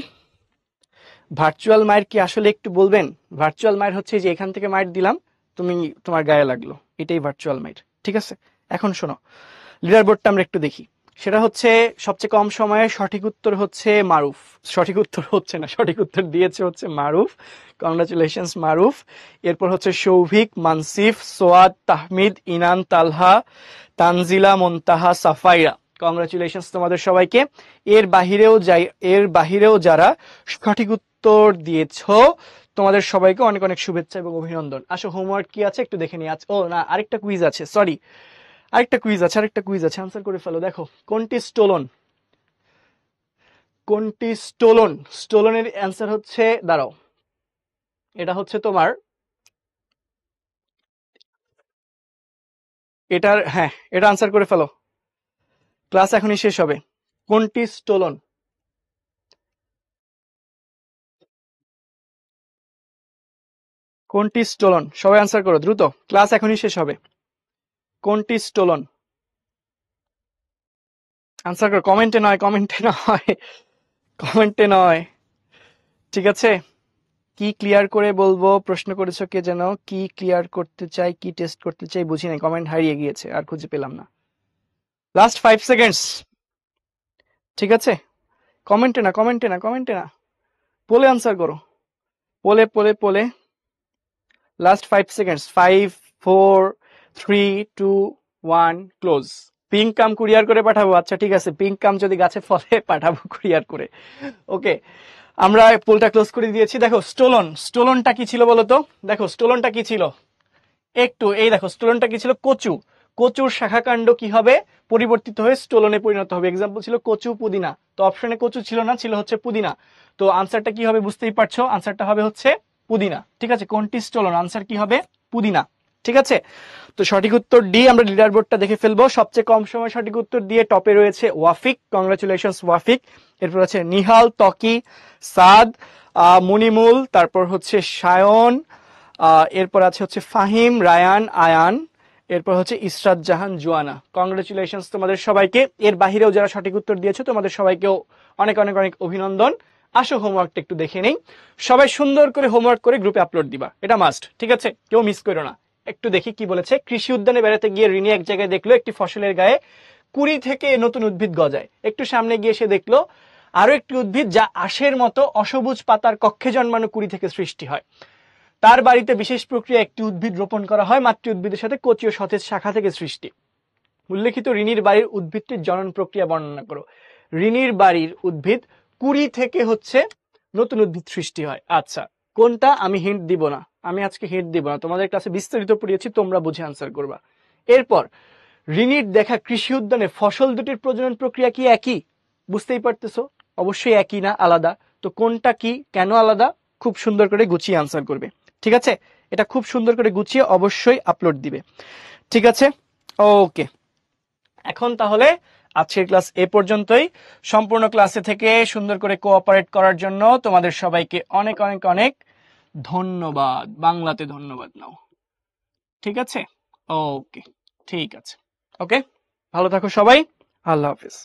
ভার্চুয়াল মায়ের কি আসলে একটু বলবেন? ভার্চুয়াল মায়ের হচ্ছে যে এখান থেকে মায়ের দিলাম, তুমি তোমার গায়ে লাগলো, এটাই ভার্চুয়াল মায়ের। ঠিক আছে, এখন শোনো, লিডার বোর্ডটা আমরা একটু দেখি। সেটা হচ্ছে সবচেয়ে কম সময়ে সঠিক উত্তর হচ্ছে মারুফ। সঠিক উত্তর দিয়েছে হচ্ছে মারুফ। কংগ্রাচুলেশনস মারুফ। এরপর হচ্ছে সৌভিক, মানসিফ, সোয়াদ, তাহমিদ, ইনান, তালহা, তানজিলা, মুনতাহা, সাফাইরা। কংগ্রাচুলেশনস তোমাদের সবাইকে। এর বাহিরেও যারা সঠিক উত্তর দিয়েছো তোমাদের সবাইকে অনেক অনেক শুভেচ্ছা এবং অভিনন্দন। আসো, হোমওয়ার্ক কি আছে একটু দেখে নিই। ও না, আরেকটা কুইজ আছে, সরি, আরেকটা কুইজ আছে, আনসার করে ফেলো। দেখো, কোনটি স্টোলনের অ্যান্সার হচ্ছে, দাঁড়াও, এটা হচ্ছে তোমার এটা আনসার করে ফেলো, ক্লাস এখনই শেষ হবে। কোনটি স্টোলন? সবাই আনসার করো দ্রুত, ক্লাস এখনই শেষ হবে। কোনটি স্টোলন? আনসার করো, কমেন্টে নয়। ঠিক আছে, কি ক্লিয়ার করে বলবো? প্রশ্ন করেছো কে যেন? কি ক্লিয়ার করতে চাই, কি টেস্ট করতে চাই বুঝি নাই, কমেন্ট হারিয়ে গিয়েছে, আর খুঁজে পেলাম না। Last 5 seconds. ঠিক আছে, কমেন্টে না, পোলে আনসার করো, পোলে। Last 5 seconds, 5, 4, 3, 2, 1, close. পিঙ্ক কাম কুরিয়ার করে পাঠাবো? আচ্ছা ঠিক আছে, পিঙ্ক কাম যদি গাছে ফলে পাঠাবো কুরিয়ার করে। ওকে, আমরা পোলটা ক্লোজ করে দিয়েছি। দেখো, স্টোলনটা কি ছিল বলতো? দেখো, স্টোলনটা কি ছিল একটু, এই দেখো, স্টোলনটা কি ছিল? কচুর শাখাকাণ্ড কি হবে? পরিবর্তিত হয়ে স্টোলনে পরিণত হবে। এক্সাম্পল ছিল কচু, পুদিনা। তো অপশনে কচু ছিল না, ছিল হচ্ছে পুদিনা। তো আনসারটা কি হবে বুঝতেই পারছো, আনসারটা হবে হচ্ছে পুদিনা। ঠিক আছে, কোনটি স্টোলন? আনসার কি হবে? পুদিনা। ঠিক আছে, তো সঠিক উত্তর ডি। আমরা লিডার বোর্ডটা দেখে ফেলবো। সবচেয়ে কম সময় সঠিক উত্তর দিয়ে টপে রয়েছে ওয়াফিক। কংগ্রাচুলেশনস ওয়াফিক। এরপর আছে নিহাল, ত্বকি, সাদ, মুনিমুল, তারপর হচ্ছে সায়ন, এরপর আছে হচ্ছে ফাহিম, রায়ান, আয়ান, এরপর হচ্ছে ইসরাত জাহান, জুয়ানা। কংগ্রেচুলেশনস তোমাদের সবাইকে। এর বাহিরেও যারা সঠিক উত্তর দিয়েছো তোমাদের সবাইকেও অনেক অনেক অনেক অভিনন্দন। আসো, হোমওয়ার্কটা একটু দেখে নেই। সবাই সুন্দর করে হোমওয়ার্ক করে গ্রুপে আপলোড দিবা, এটা মাস্ট। ঠিক আছে, কেউ মিস করো না। একটু দেখি কি বলেছে। কৃষি উদ্যানে বেড়াতে গিয়ে রিনি এক জায়গায় দেখলো একটি ফসলের গায়ে 20 থেকে নতুন উদ্ভিদ গজায়। একটু সামনে গিয়ে সে দেখলো আরো একটি উদ্ভিদ যা আঁশের মতো অসবুজ পাতার কক্ষে জন্মানো 20 থেকে সৃষ্টি হয়। তার বাড়িতে বিশেষ প্রক্রিয়া একটি উদ্ভিদ রোপণ করা হয়, মাতৃ উদ্ভিদের সাথে কচি ও সতেজ শাখা থেকে সৃষ্টি। উল্লেখিত রিনির বাড়ির উদ্ভিদটির জনন প্রক্রিয়া বর্ণনা করো। রিনির বাড়ির উদ্ভিদ 20 থেকে হচ্ছে নতুন উদ্ভিদ সৃষ্টি হয়। আচ্ছা, কোনটা? আমি হিন্ট দিব না, আমি আজকে হিন্ট দিব না, তোমাদের ক্লাসে বিস্তারিত পড়িয়েছি, তোমরা বুঝে আনসার করবা। এরপর, রিনির দেখা কৃষি উদ্যানে ফসল দুটির প্রজনন প্রক্রিয়া কি একই? বুঝতেই পারতেছো, অবশ্যই একই না, আলাদা। তো কোনটা কি, কেন আলাদা? খুব সুন্দর করে গুছিয়ে আনসার করবে। ঠিক আছে, এটা খুব সুন্দর করে গুছিয়ে অবশ্যই আপলোড দিবে। ঠিক আছে, ওকে। এখন তাহলে আজকের ক্লাস এ পর্যন্তই। সম্পূর্ণ ক্লাসে থেকে সুন্দর করে কোঅপারেট করার জন্য তোমাদের সবাইকে অনেক অনেক অনেক ধন্যবাদ। বাংলাতে ধন্যবাদ নাও। ঠিক আছে, ওকে, ঠিক আছে, ওকে, ভালো থাকো সবাই, আল্লাহ হাফিজ।